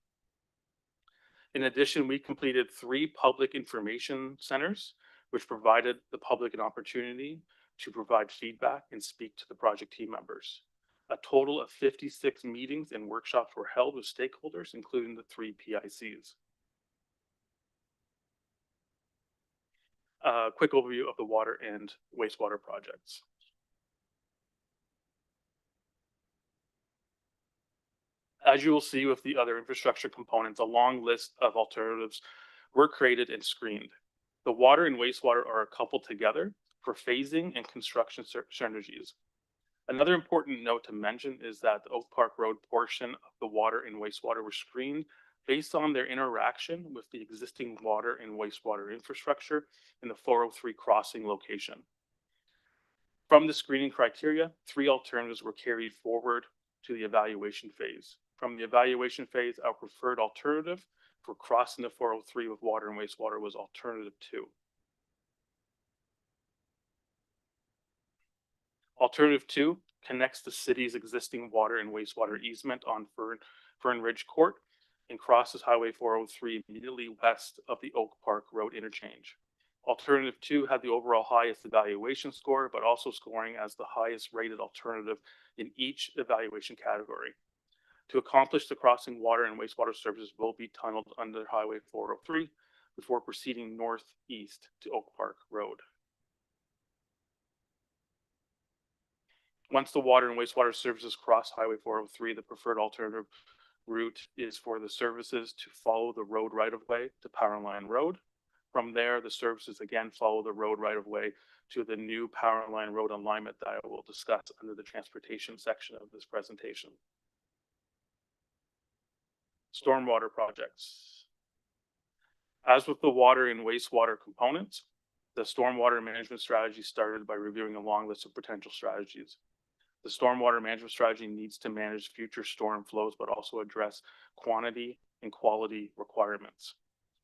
In addition, we completed 3 public information centers, which provided the public an opportunity to provide feedback and speak to the project team members. A total of 56 meetings and workshops were held with stakeholders, including the 3 PICs. A quick overview of the water and wastewater projects. As you will see with the other infrastructure components, a long list of alternatives were created and screened. The water and wastewater are coupled together for phasing and construction synergies. Another important note to mention is that the Oak Park Road portion of the water and wastewater were screened based on their interaction with the existing water and wastewater infrastructure in the 403 crossing location. From the screening criteria, 3 alternatives were carried forward to the evaluation phase. From the evaluation phase, our preferred alternative for crossing the 403 with water and wastewater was alternative 2. Alternative 2 connects the city's existing water and wastewater easement on Fern Ridge Court and crosses Highway 403 immediately west of the Oak Park Road interchange. Alternative 2 had the overall highest evaluation score, but also scoring as the highest rated alternative in each evaluation category. To accomplish the crossing, water and wastewater services will be tunneled under Highway 403 before proceeding northeast to Oak Park Road. Once the water and wastewater services cross Highway 403, the preferred alternative route is for the services to follow the road right-of-way to Power Line Road. From there, the services again follow the road right-of-way to the new Power Line Road alignment that I will discuss under the transportation section of this presentation. Stormwater projects. As with the water and wastewater components, the stormwater management strategy started by reviewing a long list of potential strategies. The stormwater management strategy needs to manage future storm flows, but also address quantity and quality requirements.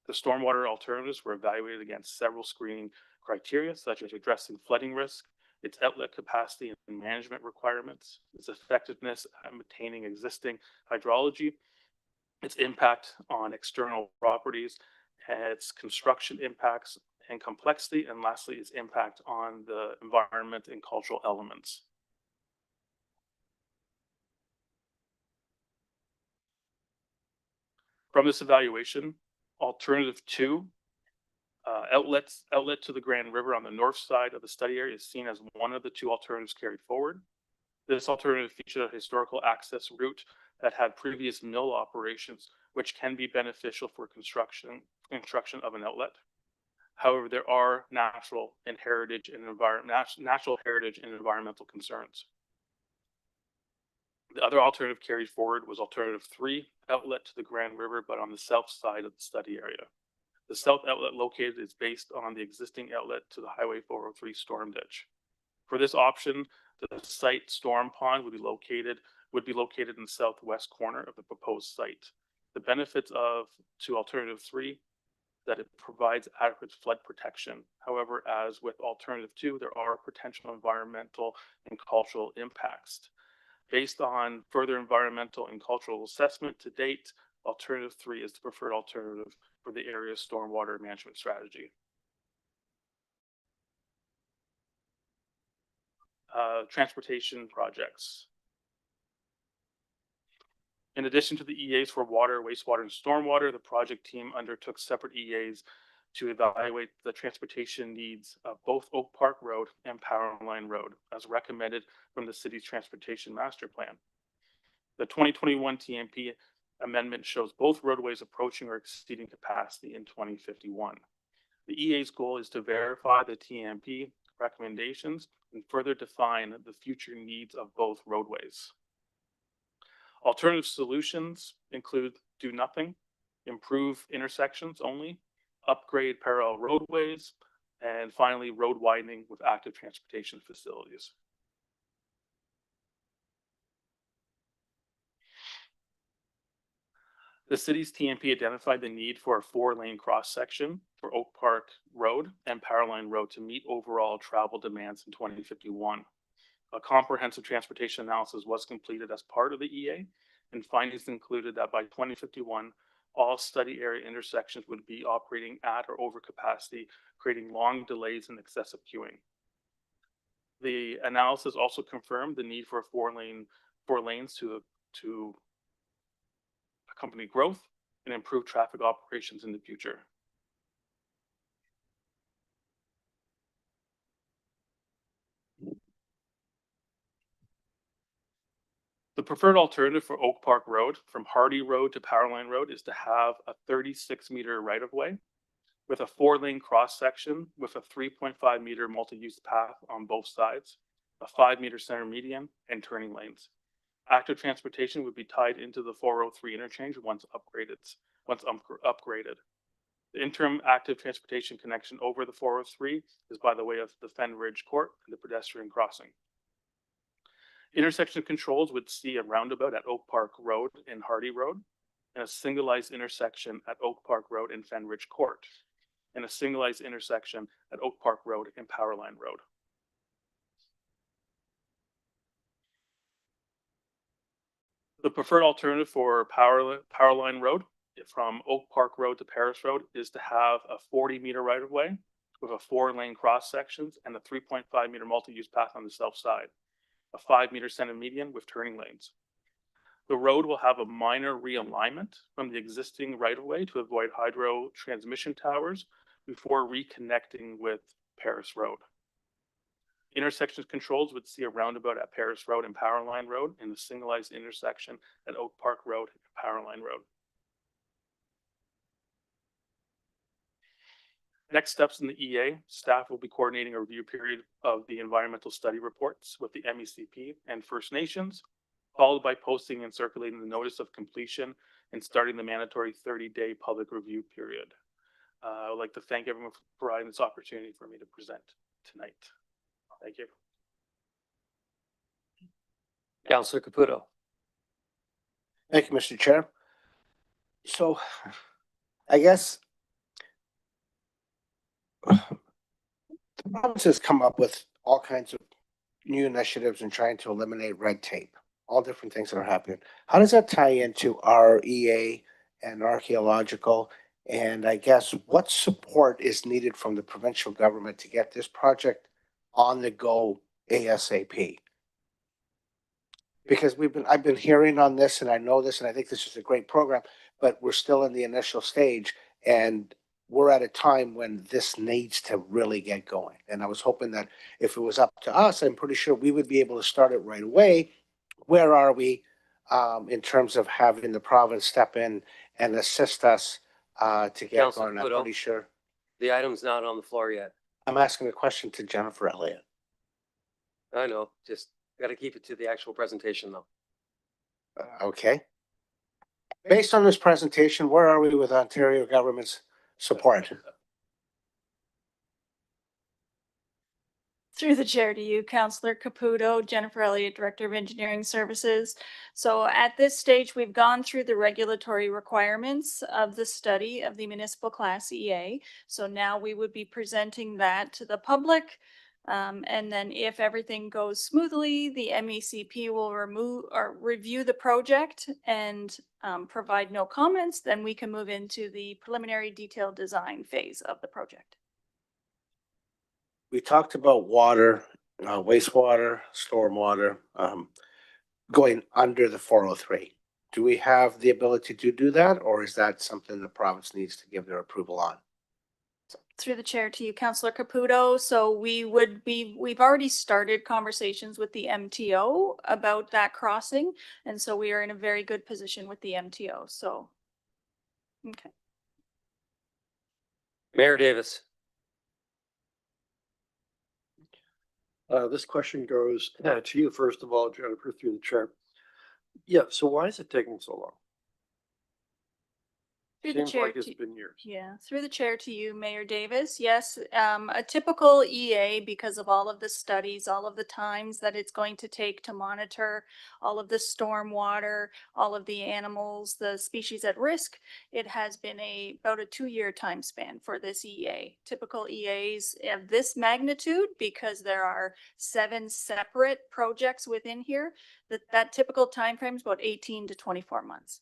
The stormwater alternatives were evaluated against several screening criteria, such as addressing flooding risk, its outlet capacity and management requirements, its effectiveness at maintaining existing hydrology, its impact on external properties, its construction impacts and complexity, and lastly, its impact on the environment and cultural elements. From this evaluation, alternative 2, outlet to the Grand River on the north side of the study area is seen as one of the 2 alternatives carried forward. This alternative featured a historical access route that had previous mill operations, which can be beneficial for construction of an outlet. However, there are natural heritage and environmental concerns. The other alternative carried forward was alternative 3, outlet to the Grand River, but on the south side of the study area. The south outlet located is based on the existing outlet to the Highway 403 storm ditch. For this option, the site storm pond would be located in the southwest corner of the proposed site. The benefits to alternative 3 that it provides adequate flood protection. However, as with alternative 2, there are potential environmental and cultural impacts. Based on further environmental and cultural assessment to date, alternative 3 is the preferred alternative for the area's stormwater management strategy. Transportation projects. In addition to the EAs for water, wastewater, and stormwater, the project team undertook separate EAs to evaluate the transportation needs of both Oak Park Road and Power Line Road, as recommended from the city's transportation master plan. The 2021 TMP amendment shows both roadways approaching or exceeding capacity in 2051. The EA's goal is to verify the TMP recommendations and further define the future needs of both roadways. Alternative solutions include do nothing, improve intersections only, upgrade parallel roadways, and finally road widening with active transportation facilities. The city's TMP identified the need for a 4-lane cross section for Oak Park Road and Power Line Road to meet overall travel demands in 2051. A comprehensive transportation analysis was completed as part of the EA, and findings included that by 2051, all study area intersections would be operating at or over capacity, creating long delays and excessive queuing. The analysis also confirmed the need for 4 lanes to accompany growth and improve traffic operations in the future. The preferred alternative for Oak Park Road from Hardy Road to Power Line Road is to have a 36-meter right-of-way with a 4-lane cross section with a 3.5 meter multi-use path on both sides, a 5-meter center median, and turning lanes. Active transportation would be tied into the 403 interchange once upgraded. The interim active transportation connection over the 403 is by the way of the Fen Ridge Court and the pedestrian crossing. Intersection controls would see a roundabout at Oak Park Road and Hardy Road, and a signalized intersection at Oak Park Road and Fen Ridge Court, and a signalized intersection at Oak Park Road and Power Line Road. The preferred alternative for Power Line Road from Oak Park Road to Paris Road is to have a 40-meter right-of-way with a 4-lane cross sections and a 3.5-meter multi-use path on the south side, a 5-meter center median with turning lanes. The road will have a minor realignment from the existing right-of-way to avoid hydro transmission towers before reconnecting with Paris Road. Intersection controls would see a roundabout at Paris Road and Powerline Road and a signalized intersection at Oak Park Road and Powerline Road. Next steps in the EA, staff will be coordinating a review period of the environmental study reports with the MECP and First Nations, followed by posting and circulating the notice of completion and starting the mandatory 30-day public review period. I would like to thank everyone for providing this opportunity for me to present tonight. Thank you. Councillor Caputo. Thank you, Mr. Chair. So I guess the province has come up with all kinds of new initiatives and trying to eliminate red tape, all different things that are happening. How does that tie into our EA and archaeological? And I guess what support is needed from the provincial government to get this project on the go ASAP? Because I've been hearing on this and I know this and I think this is a great program, but we're still in the initial stage and we're at a time when this needs to really get going. And I was hoping that if it was up to us, I'm pretty sure we would be able to start it right away. Where are we in terms of having the province step in and assist us to get Councilor going? I'm Pluto. pretty sure. The item's not on the floor yet. I'm asking a question to Jennifer Elliott. I know, just got to keep it to the actual presentation though. Okay. Based on this presentation, where are we with Ontario government's support? Through the chair to you, Councillor Caputo, Jennifer Elliott, Director of Engineering Services. So at this stage, we've gone through the regulatory requirements of the study of the municipal class EA. So now we would be presenting that to the public. And then if everything goes smoothly, the MECP will review the project and provide no comments. Then we can move into the preliminary detailed design phase of the project. We talked about water, wastewater, stormwater, going under the 403. Do we have the ability to do that, or is that something the province needs to give their approval on? Through the chair to you, Councillor Caputo. So we've already started conversations with the MTO about that crossing. And so we are in a very good position with the MTO. So, okay. Mayor Davis. This question goes to you, first of all, Jennifer, through the chair. Yeah, so why is it taking so long? Through the Seems chair like it's to- been years. Yeah, through the chair to you, Mayor Davis. Yes, a typical EA, because of all of the studies, all of the times that it's going to take to monitor all of the storm water, all of the animals, the species at risk, it has been about a 2-year time span for this EA. Typical EAs of this magnitude, because there are 7 separate projects within here, that typical time frame is about 18 to 24 months.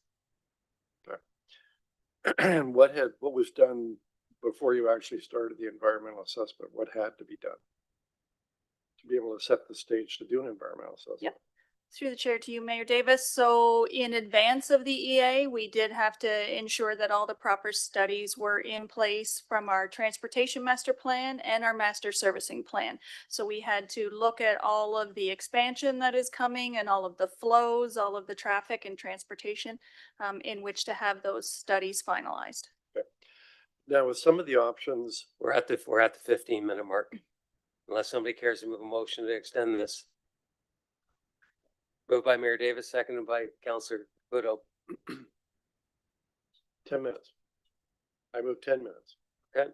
And what was done before you actually started the environmental assessment? What had to be done to be able to set the stage to do an environmental assessment? Yep. Through the chair to you, Mayor Davis. So in advance of the EA, we did have to ensure that all the proper studies were in place from our transportation master plan and our master servicing plan. So we had to look at all of the expansion that is coming and all of the flows, all of the traffic and transportation in which to have those studies finalized. Okay. Now, with some of the options, We're at the 15-minute mark. Unless somebody cares to move a motion to extend this. Moved by Mayor Davis, seconded by Councillor Caputo. 10 minutes. I move 10 minutes. Okay.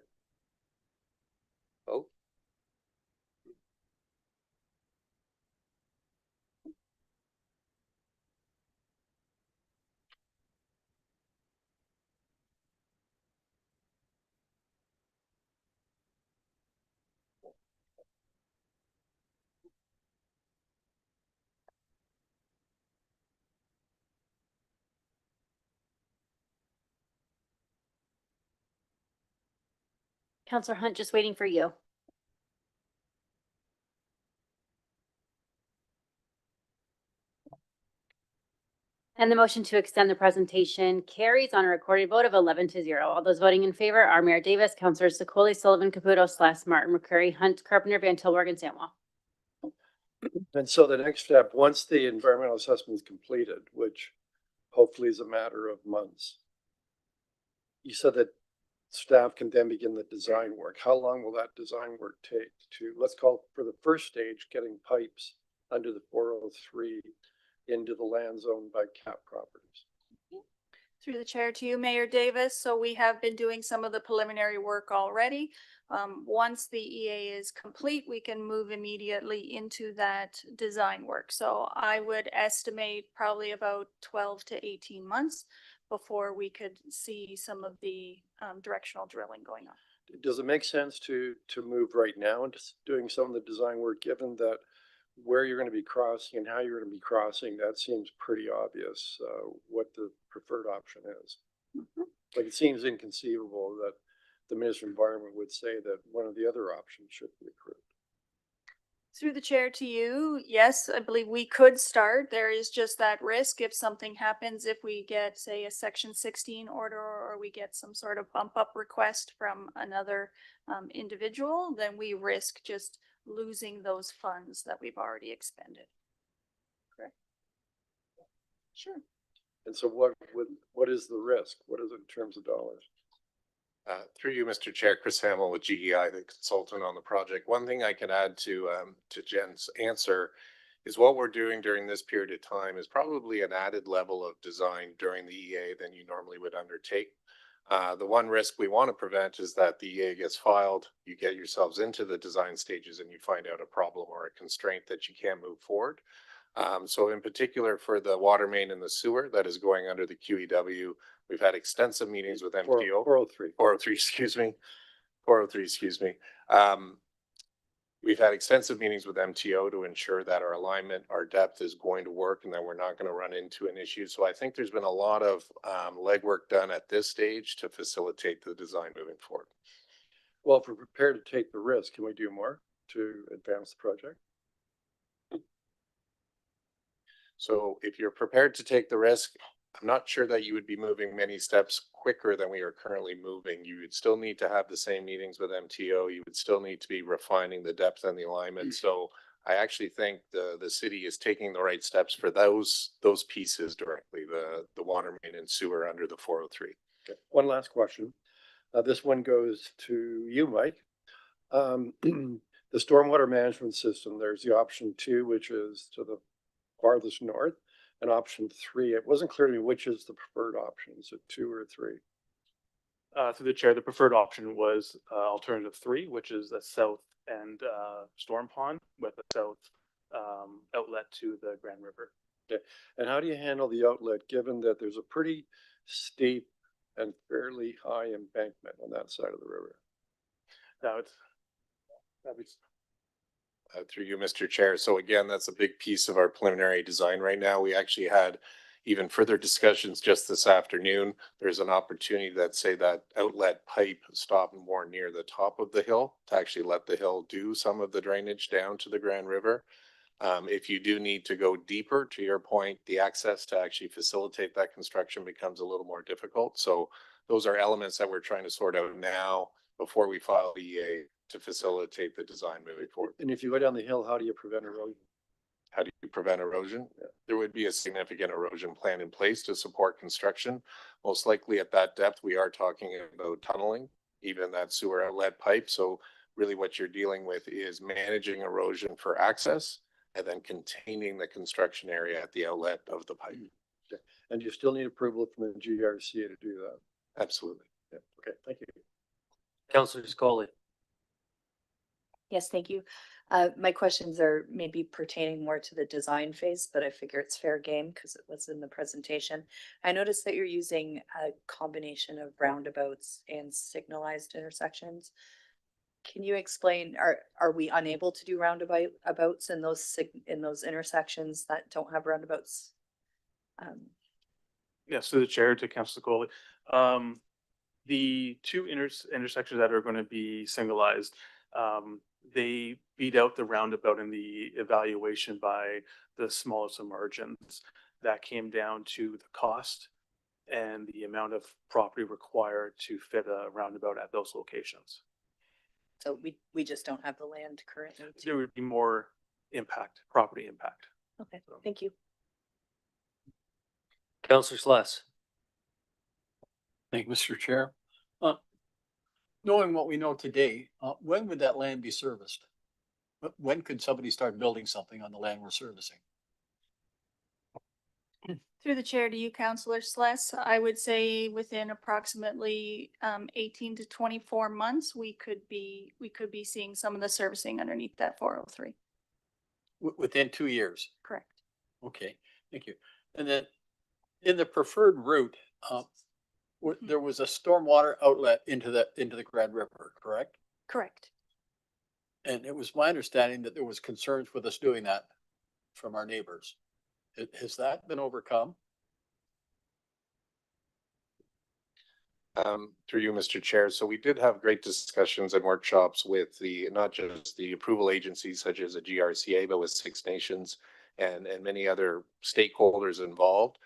Vote. Counselor Hunt, just waiting for you. And the motion to extend the presentation carries on a recorded vote of 11-0. All those voting in favor are Mayor Davis, Councilors Secoli, Sullivan, Caputo, Celeste, Martin, McCreary, Hunt, Carpenter, Van Til, Morgan, Samwell. And so the next step, once the environmental assessment is completed, which hopefully is a matter of months, you said that staff can then begin the design work. How long will that design work take to, let's call for the first stage, getting pipes under the 403 into the land zone by CAP properties? Through the chair to you, Mayor Davis. So we have been doing some of the preliminary work already. Once the EA is complete, we can move immediately into that design work. So I would estimate probably about 12 to 18 months before we could see some of the directional drilling going on. Does it make sense to move right now into doing some of the design work, given that where you're going to be crossing and how you're going to be crossing, that seems pretty obvious, what the preferred option is. Like, it seems inconceivable that the Minister of Environment would say that one of the other options should be approved. Through the chair to you, yes, I believe we could start. There is just that risk if something happens, if we get, say, a Section 16 order or we get some sort of bump up request from another individual, then we risk just losing those funds that we've already expended. Correct? Sure. And so what is the risk? What is it in terms of dollars? Through you, Mr. Chair, Chris Hamill with GEI, the consultant on the project. One thing I can add to Jen's answer is what we're doing during this period of time is probably an added level of design during the EA than you normally would undertake. The one risk we want to prevent is that the EA gets filed, you get yourselves into the design stages and you find out a problem or a constraint that you can't move forward. So in particular for the water main and the sewer that is going under the QEW, we've had extensive meetings with MTO. 403, excuse me. 403, excuse me. We've had extensive meetings with MTO to ensure that our alignment, our depth is going to work and that we're not going to run into an issue. So I think there's been a lot of legwork done at this stage to facilitate the design moving forward. Well, if we're prepared to take the risk, can we do more to advance the project? So if you're prepared to take the risk, I'm not sure that you would be moving many steps quicker than we are currently moving. You would still need to have the same meetings with MTO. You would still need to be refining the depth and the alignment. So I actually think the city is taking the right steps for those pieces directly, the water main and sewer under the 403. Okay. One last question. This one goes to you, Mike. The stormwater management system, there's the option 2, which is to the farthest north, and option 3. It wasn't clear to me which is the preferred option. Is it 2 or 3? Through the chair, the preferred option was alternative 3, which is the south end storm pond with a south outlet to the Grand River. Okay. And how do you handle the outlet, given that there's a pretty steep and fairly high embankment on that side of the river? That'd be Through you, Mr. Chair. So again, that's a big piece of our preliminary design right now. We actually had even further discussions just this afternoon. There's an opportunity that say that outlet pipe stop more near the top of the hill to actually let the hill do some of the drainage down to the Grand River. If you do need to go deeper, to your point, the access to actually facilitate that construction becomes a little more difficult. So those are elements that we're trying to sort out now before we file the EA to facilitate the design moving forward. And if you go down the hill, how do you prevent erosion? How do you prevent erosion? There would be a significant erosion plan in place to support construction. Most likely at that depth, we are talking about tunneling, even that sewer outlet pipe. So really what you're dealing with is managing erosion for access and then containing the construction area at the outlet of the pipe. Okay. And you still need approval from the GRC to do that? Absolutely. Yeah. Okay, thank you. Councilor Secoli. Yes, thank you. My questions are maybe pertaining more to the design phase, but I figure it's fair game because it was in the presentation. I noticed that you're using a combination of roundabouts and signalized intersections. Can you explain, are we unable to do roundabouts in those intersections that don't have roundabouts? Yes, through the chair to Councilor Secoli. The two intersections that are going to be singleized, they beat out the roundabout in the evaluation by the smallest of margins. That came down to the cost and the amount of property required to fit a roundabout at those locations. So we just don't have the land currently. There would be more impact, property impact. Okay, thank you. Counselor Sluss. Thank you, Mr. Chair. Knowing what we know today, when would that land be serviced? When could somebody start building something on the land we're servicing? Through the chair to you, Counselor Sless, I would say within approximately 18 to 24 months, we could be seeing some of the servicing underneath that 403. Within 2 years? Correct. Okay, thank you. And then in the preferred route, there was a stormwater outlet into the Grand River, correct? Correct. And it was my understanding that there was concerns with us doing that from our neighbors. Has that been overcome? Through you, Mr. Chair. So we did have great discussions and workshops with not just the approval agencies such as the GRCA, but with Six Nations and many other stakeholders involved.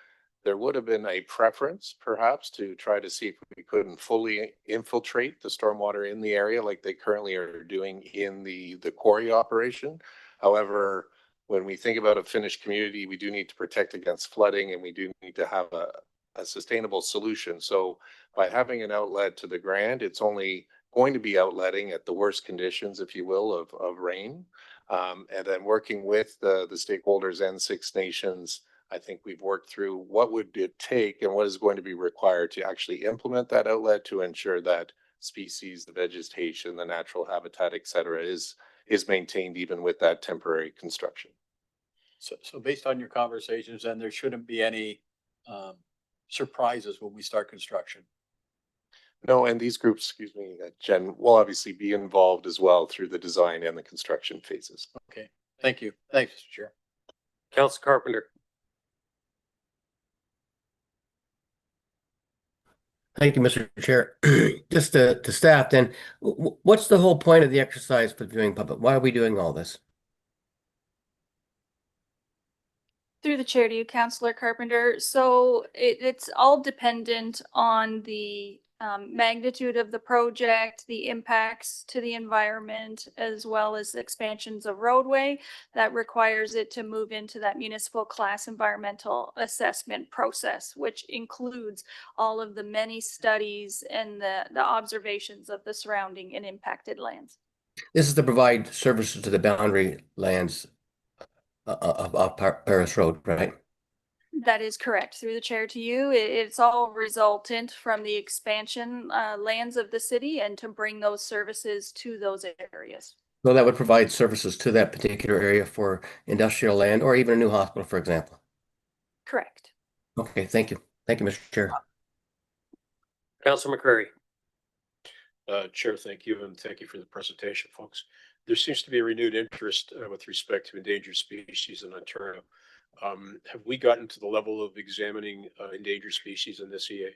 There would have been a preference perhaps to try to see if we couldn't fully infiltrate the stormwater in the area like they currently are doing in the quarry operation. However, when we think about a finished community, we do need to protect against flooding and we do need to have a sustainable solution. So by having an outlet to the Grand, it's only going to be outletting at the worst conditions, if you will, of rain. And then working with the stakeholders and Six Nations, I think we've worked through what would it take and what is going to be required to actually implement that outlet to ensure that species, the vegetation, the natural habitat, et cetera, is maintained even with that temporary construction. So based on your conversations, then there shouldn't be any surprises when we start construction. No, and these groups, excuse me, Jen, will obviously be involved as well through the design and the construction phases. Okay, thank you. Thanks, Mr. Chair. Counselor Carpenter. Thank you, Mr. Chair. Just to staff then, what's the whole point of the exercise for the viewing public? Why are we doing all this? Through the chair to you, Counselor Carpenter. So it's all dependent on the magnitude of the project, the impacts to the environment, as well as expansions of roadway that requires it to move into that municipal class environmental assessment process, which includes all of the many studies and the observations of the surrounding and impacted lands. This is to provide services to the boundary lands of Paris Road, right? That is correct. Through the chair to you, it's all resultant from the expansion lands of the city and to bring those services to those areas. So that would provide services to that particular area for industrial land or even a new hospital, for example. Correct. Okay, thank you. Thank you, Mr. Chair. Counselor McCreary. Chair, thank you, and thank you for the presentation, folks. There seems to be a renewed interest with respect to endangered species in Ontario. Have we gotten to the level of examining endangered species in this EA?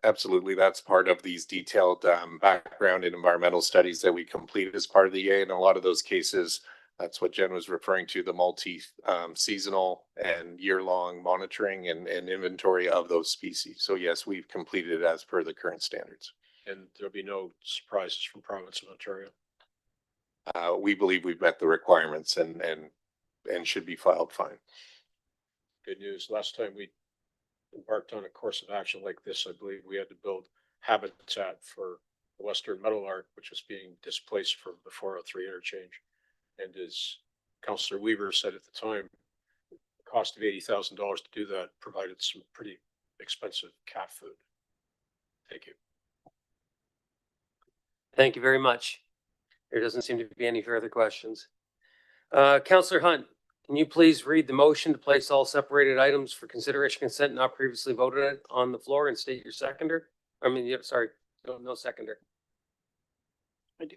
Absolutely. That's part of these detailed background and environmental studies that we completed as part of the EA. In a lot of those cases, that's what Jen was referring to, the multi-seasonal and year-long monitoring and inventory of those species. So yes, we've completed it as per the current standards. And there'll be no surprises from province of Ontario? We believe we've met the requirements and should be filed fine. Good news. Last time we embarked on a course of action like this, I believe we had to build habitat for the Western Meadowlark, which was being displaced from the 403 interchange. And as Councillor Weaver said at the time, the cost of $80,000 to do that provided some pretty expensive cat food. Thank you. Thank you very much. There doesn't seem to be any further questions. Counselor Hunt, can you please read the motion to place all separated items for consideration consent not previously voted on the floor and state your seconder? Sorry, no seconder.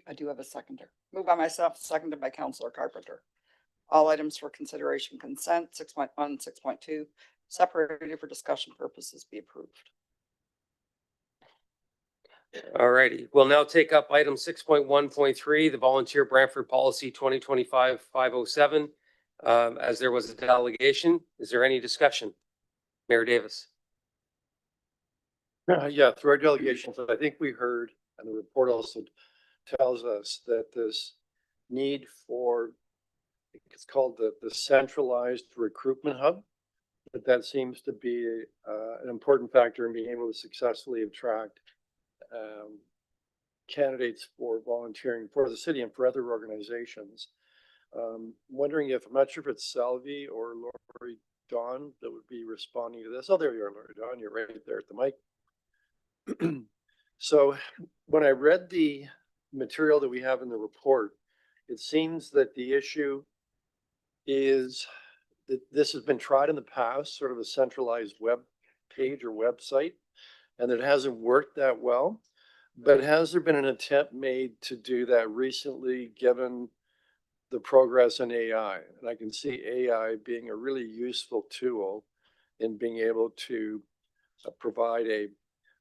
I do have a seconder. Moved by myself, seconded by Counselor Carpenter. All items for consideration consent, 6.1, 6.2, separated for discussion purposes be approved. All righty, we'll now take up item 6.1.3, the volunteer Brantford policy 2025-507. As there was a delegation, is there any discussion? Mayor Davis. Yeah, through our delegations, I think we heard, and the report also tells us that this need for, it's called the centralized recruitment hub, that seems to be an important factor in being able to successfully attract candidates for volunteering for the city and for other organizations. Wondering if, I'm not sure if it's Salvi or Lori Dawn that would be responding to this. Oh, there you are, Lori Dawn. You're right there at the mic. So when I read the material that we have in the report, it seems that the issue is that this has been tried in the past, sort of a centralized web page or website, and it hasn't worked that well. But has there been an attempt made to do that recently, given the progress in AI? And I can see AI being a really useful tool in being able to provide a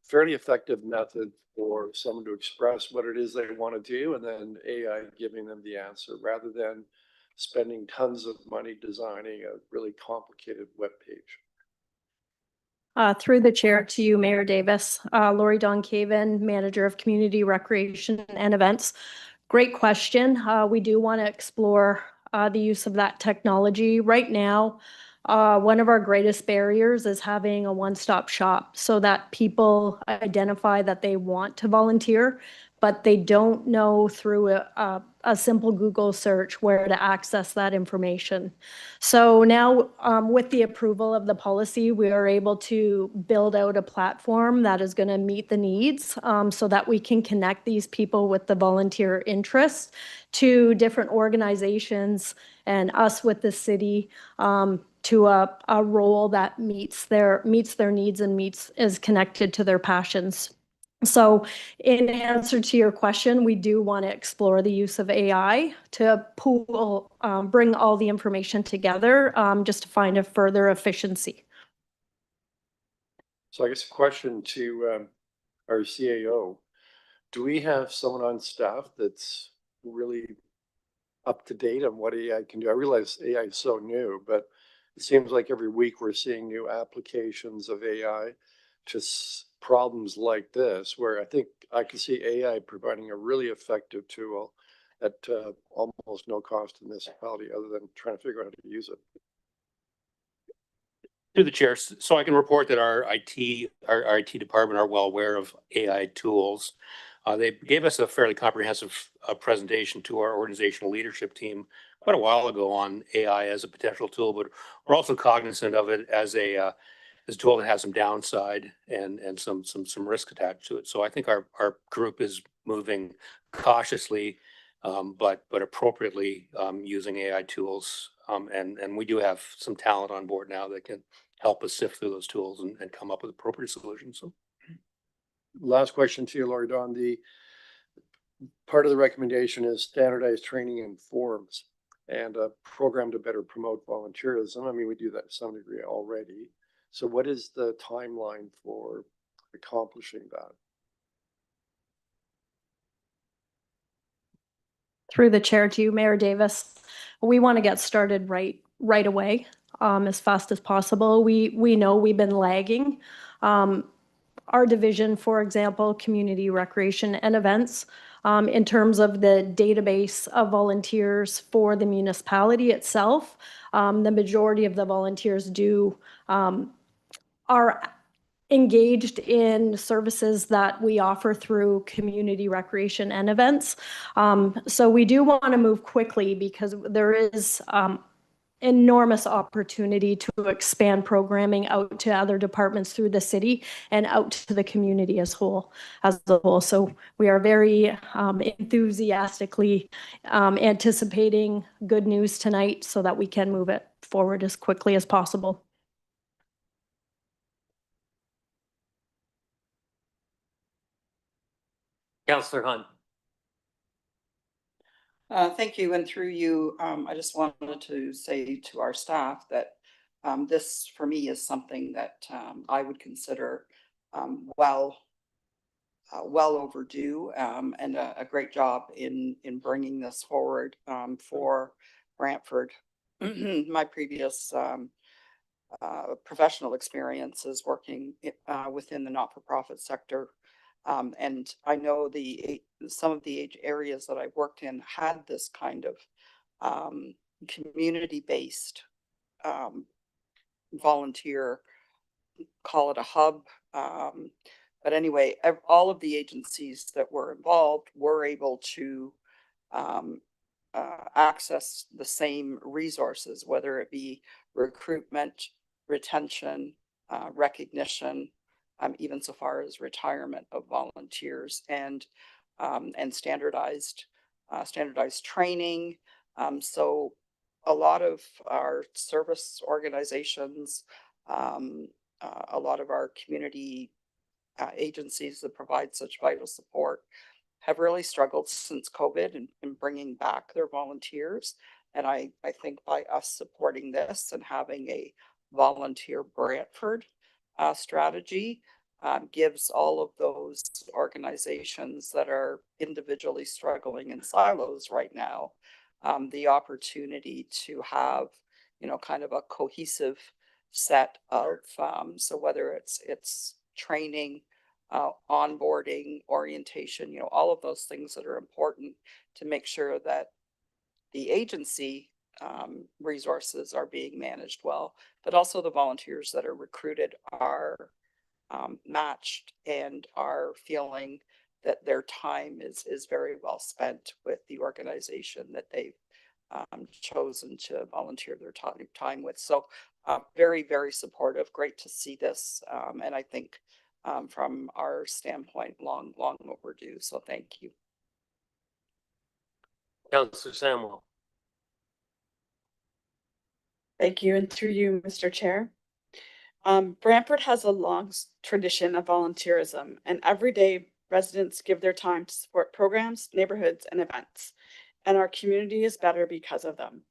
fairly effective method for someone to express what it is they want to do, and then AI giving them the answer, rather than spending tons of money designing a really complicated web page. Through the chair to you, Mayor Davis, Lori Dawn Caven, Manager of Community Recreation and Events. Great question. We do want to explore the use of that technology. Right now, one of our greatest barriers is having a one-stop shop so that people identify that they want to volunteer, but they don't know through a simple Google search where to access that information. So now with the approval of the policy, we are able to build out a platform that is going to meet the needs so that we can connect these people with the volunteer interest to different organizations and us with the city to a role that meets their needs and is connected to their passions. So in answer to your question, we do want to explore the use of AI to pool, bring all the information together just to find a further efficiency. So I guess a question to our CAO, do we have someone on staff that's really up to date on what AI can do? I realize AI is so new, but it seems like every week we're seeing new applications of AI to problems like this, where I think I can see AI providing a really effective tool at almost no cost to the municipality, other than trying to figure out how to use it. Through the chair, so I can report that our IT department are well aware of AI tools. They gave us a fairly comprehensive presentation to our organizational leadership team quite a while ago on AI as a potential tool, but we're also cognizant of it as a tool that has some downside and some risk attached to it. So I think our group is moving cautiously, but appropriately using AI tools. And we do have some talent on board now that can help us sift through those tools and come up with appropriate solutions. So, last question to you, Lori Dawn. The part of the recommendation is standardized training and forms and a program to better promote volunteerism. I mean, we do that to some degree already. So what is the timeline for accomplishing that? Through the chair to you, Mayor Davis, we want to get started right away, as fast as possible. We know we've been lagging. Our division, for example, community recreation and events, in terms of the database of volunteers for the municipality itself, the majority of the volunteers are engaged in services that we offer through community recreation and events. So we do want to move quickly because there is enormous opportunity to expand programming out to other departments through the city and out to the community as a whole. So we are very enthusiastically anticipating good news tonight so that we can move it forward as quickly as possible. Councillor Hunt. Thank you. And through you, I just wanted to say to our staff that This for me is something that I would consider well overdue, and a great job in bringing this forward for Brantford. My previous professional experiences working within the not-for-profit sector. And I know some of the areas that I worked in had this kind of community-based volunteer, call it a hub. But anyway, all of the agencies that were involved were able to access the same resources, whether it be recruitment, retention, recognition, even so far as retirement of volunteers, and standardized training. So a lot of our service organizations, a lot of our community agencies that provide such vital support have really struggled since COVID in bringing back their volunteers. And I think by us supporting this and having a volunteer Brantford strategy gives all of those organizations that are individually struggling in silos right now the opportunity to have, kind of a cohesive set of, so whether it's training, onboarding, orientation, all of those things that are important to make sure that the agency resources are being managed well, but also the volunteers that are recruited are matched and are feeling that their time is very well spent with the organization that they've chosen to volunteer their time with. So very, very supportive. Great to see this. And I think from our standpoint, long overdue. So thank you. Councillor Samuel. Thank you, and through you, Mr. Chair. Brantford has a long tradition of volunteerism, and every day residents give their time to support programs, neighborhoods, and events, and our community is better because of them.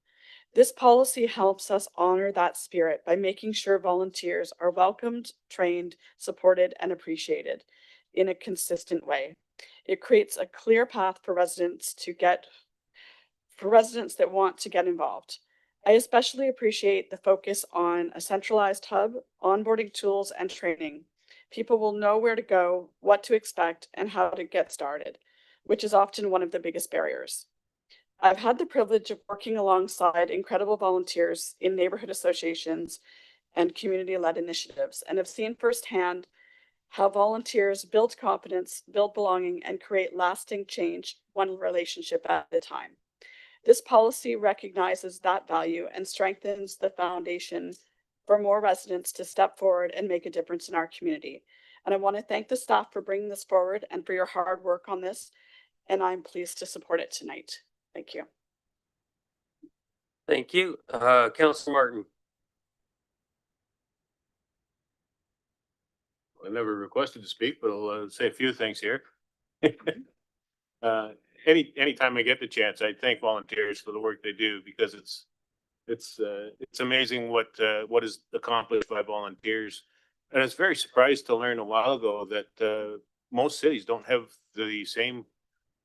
This policy helps us honor that spirit by making sure volunteers are welcomed, trained, supported, and appreciated in a consistent way. It creates a clear path for residents that want to get involved. I especially appreciate the focus on a centralized hub, onboarding tools, and training. People will know where to go, what to expect, and how to get started, which is often one of the biggest barriers. I've had the privilege of working alongside incredible volunteers in neighborhood associations and community-led initiatives, and have seen firsthand how volunteers build confidence, build belonging, and create lasting change one relationship at a time. This policy recognizes that value and strengthens the foundation for more residents to step forward and make a difference in our community. And I want to thank the staff for bringing this forward and for your hard work on this. And I'm pleased to support it tonight. Thank you. Thank you. Councillor Martin. I never requested to speak, but I'll say a few things here. Anytime I get the chance, I thank volunteers for the work they do, because it's amazing what is accomplished by volunteers. And I was very surprised to learn a while ago that most cities don't have the same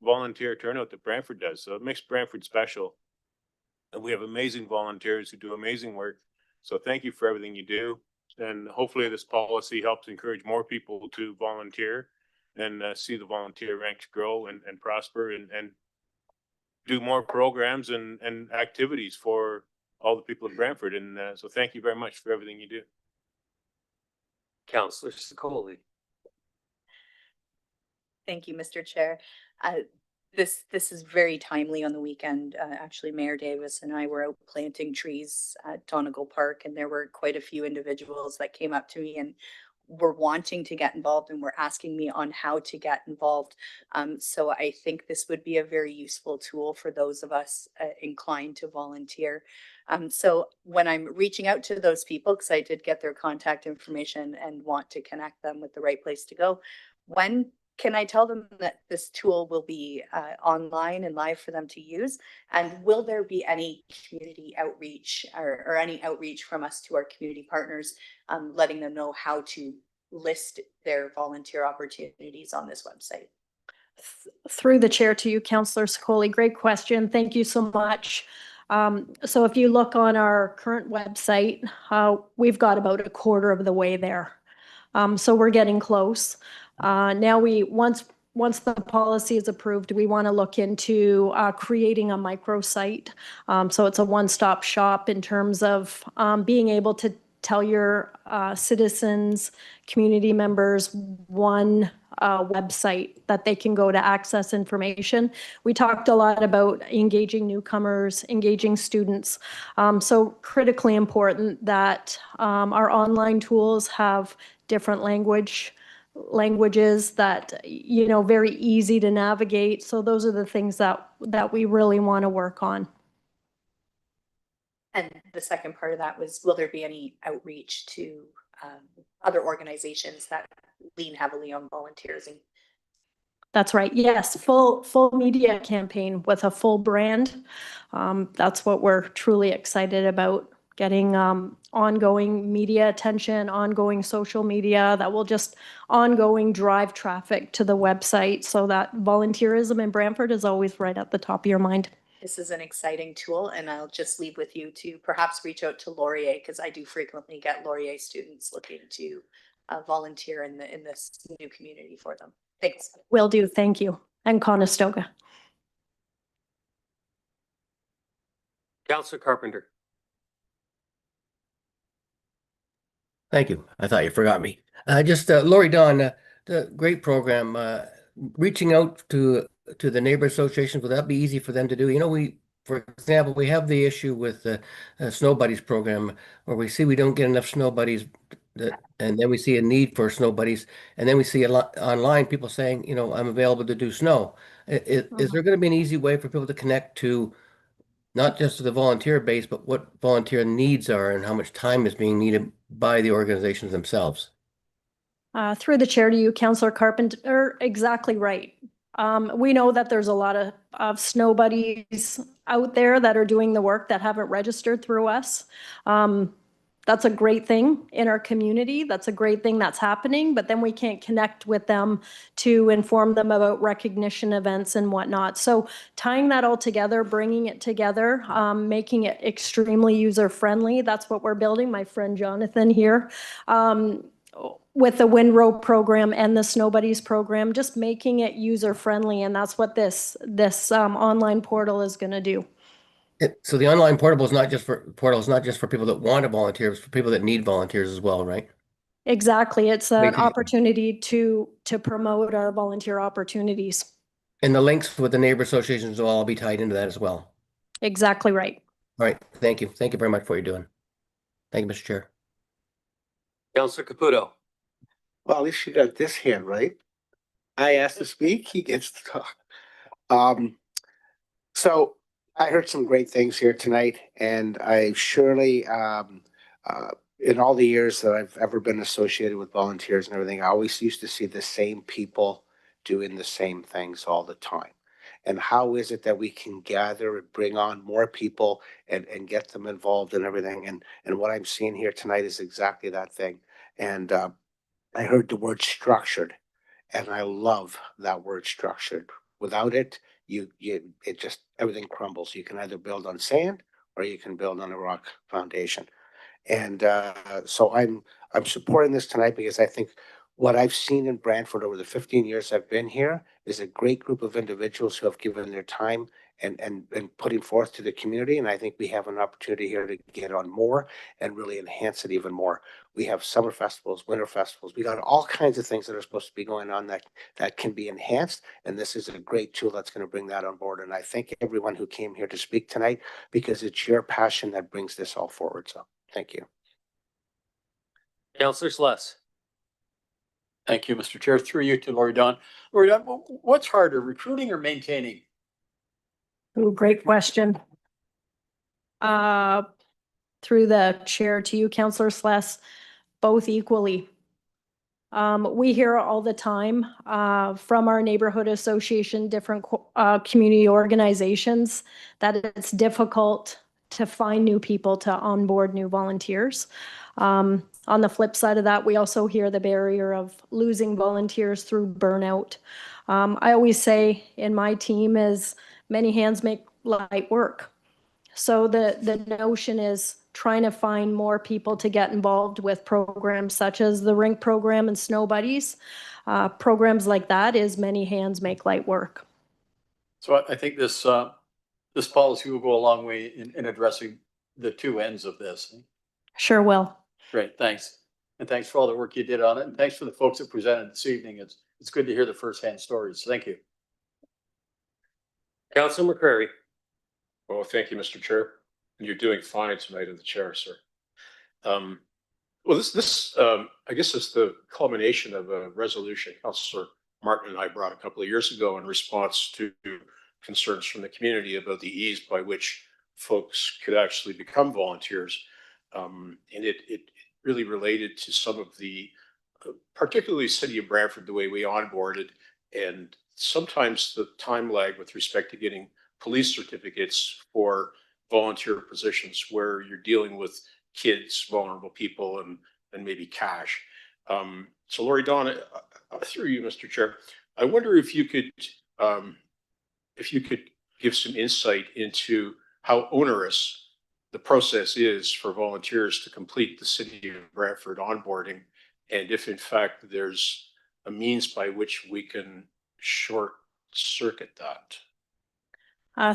volunteer turnout that Brantford does. So it makes Brantford special. And we have amazing volunteers who do amazing work. So thank you for everything you do. And hopefully this policy helps encourage more people to volunteer and see the volunteer ranks grow and prosper and do more programs and activities for all the people of Brantford. And so thank you very much for everything you do. Councillor Sicoli. Thank you, Mr. Chair. This is very timely on the weekend. Actually, Mayor Davis and I were out planting trees at Donegal Park, and there were quite a few individuals that came up to me and were wanting to get involved and were asking me on how to get involved. So I think this would be a very useful tool for those of us inclined to volunteer. So when I'm reaching out to those people, because I did get their contact information and want to connect them with the right place to go, when Can I tell them that this tool will be online and live for them to use? And will there be any community outreach or any outreach from us to our community partners, letting them know how to list their volunteer opportunities on this website? Through the chair to you, Councillor Sicoli, great question. Thank you so much. So if you look on our current website, we've got about a quarter of the way there. So we're getting close. Now once the policy is approved, we want to look into creating a microsite. So it's a one-stop shop in terms of being able to tell your citizens, community members, one website that they can go to access information. We talked a lot about engaging newcomers, engaging students. So critically important that our online tools have different languages that, you know, very easy to navigate. So those are the things that we really want to work on. And the second part of that was, will there be any outreach to other organizations that lean heavily on volunteers? That's right. Yes, full media campaign with a full brand. That's what we're truly excited about, getting ongoing media attention, ongoing social media that will just ongoing drive traffic to the website so that volunteerism in Brantford is always right at the top of your mind. This is an exciting tool, and I'll just leave with you to perhaps reach out to Laurier, because I do frequently get Laurier students looking to volunteer in this new community for them. Thanks. Will do. Thank you. And Conestoga. Councillor Carpenter. Thank you. I thought you forgot me. Lori Dawn, the great program, reaching out to the neighbor associations, would that be easy for them to do? You know, for example, we have the issue with the Snow Buddies program where we see we don't get enough snow buddies, and then we see a need for snow buddies, and then we see a lot online people saying, you know, I'm available to do snow. Is there going to be an easy way for people to connect to not just the volunteer base, but what volunteer needs are and how much time is being needed by the organizations themselves? Through the chair to you, Councillor Carpenter, exactly right. We know that there's a lot of snow buddies out there that are doing the work that haven't registered through us. That's a great thing in our community. That's a great thing that's happening, but then we can't connect with them to inform them about recognition events and whatnot. So tying that all together, bringing it together, making it extremely user-friendly. That's what we're building. My friend Jonathan here, with the Windrow program and the Snow Buddies program, just making it user-friendly. And that's what this online portal is going to do. So the online portal is not just for people that want to volunteer, it's for people that need volunteers as well, right? Exactly. It's an opportunity to promote our volunteer opportunities. And the links with the neighbor associations will all be tied into that as well. Exactly right. All right. Thank you. Thank you very much for what you're doing. Thank you, Mr. Chair. Councillor Caputo. Well, at least you got this hand right. I asked to speak, he gets to talk. So I heard some great things here tonight, and I surely, in all the years that I've ever been associated with volunteers and everything, I always used to see the same people doing the same things all the time. And how is it that we can gather and bring on more people and get them involved in everything? And what I'm seeing here tonight is exactly that thing. And I heard the word structured, and I love that word structured. Without it, it just, everything crumbles. You can either build on sand or you can build on a rock foundation. And so I'm supporting this tonight because I think what I've seen in Brantford over the 15 years I've been here is a great group of individuals who have given their time and putting forth to the community. And I think we have an opportunity here to get on more and really enhance it even more. We have summer festivals, winter festivals. We got all kinds of things that are supposed to be going on that can be enhanced. And this is a great tool that's going to bring that on board. And I thank everyone who came here to speak tonight because it's your passion that brings this all forward. So thank you. Councillor Sluss. Thank you, Mr. Chair. Through you to Lori Dawn. Lori Dawn, what's harder, recruiting or maintaining? Ooh, great question. Through the chair to you, Councillor Sluss, both equally. We hear all the time from our neighborhood association, different community organizations, that it's difficult to find new people to onboard new volunteers. On the flip side of that, we also hear the barrier of losing volunteers through burnout. I always say in my team is many hands make light work. So the notion is trying to find more people to get involved with programs such as the rink program and Snow Buddies. Programs like that is many hands make light work. So I think this, this policy will go a long way in addressing the two ends of this. Sure will. Great, thanks. And thanks for all the work you did on it. And thanks for the folks that presented this evening. It's good to hear the firsthand stories. Thank you. Councilor McCreary. Well, thank you, Mr. Chair. You're doing fine tonight in the chair, sir. Well, this I guess is the culmination of a resolution Councilor Martin and I brought a couple of years ago in response to concerns from the community about the ease by which folks could actually become volunteers. And it really related to some of the, particularly City of Brantford, the way we onboarded, and sometimes the time lag with respect to getting police certificates for volunteer positions where you're dealing with kids, vulnerable people, and maybe cash. So Lori Dawn, through you, Mr. Chair, I wonder if you could give some insight into how onerous the process is for volunteers to complete the City of Brantford onboarding, and if in fact there's a means by which we can short circuit that.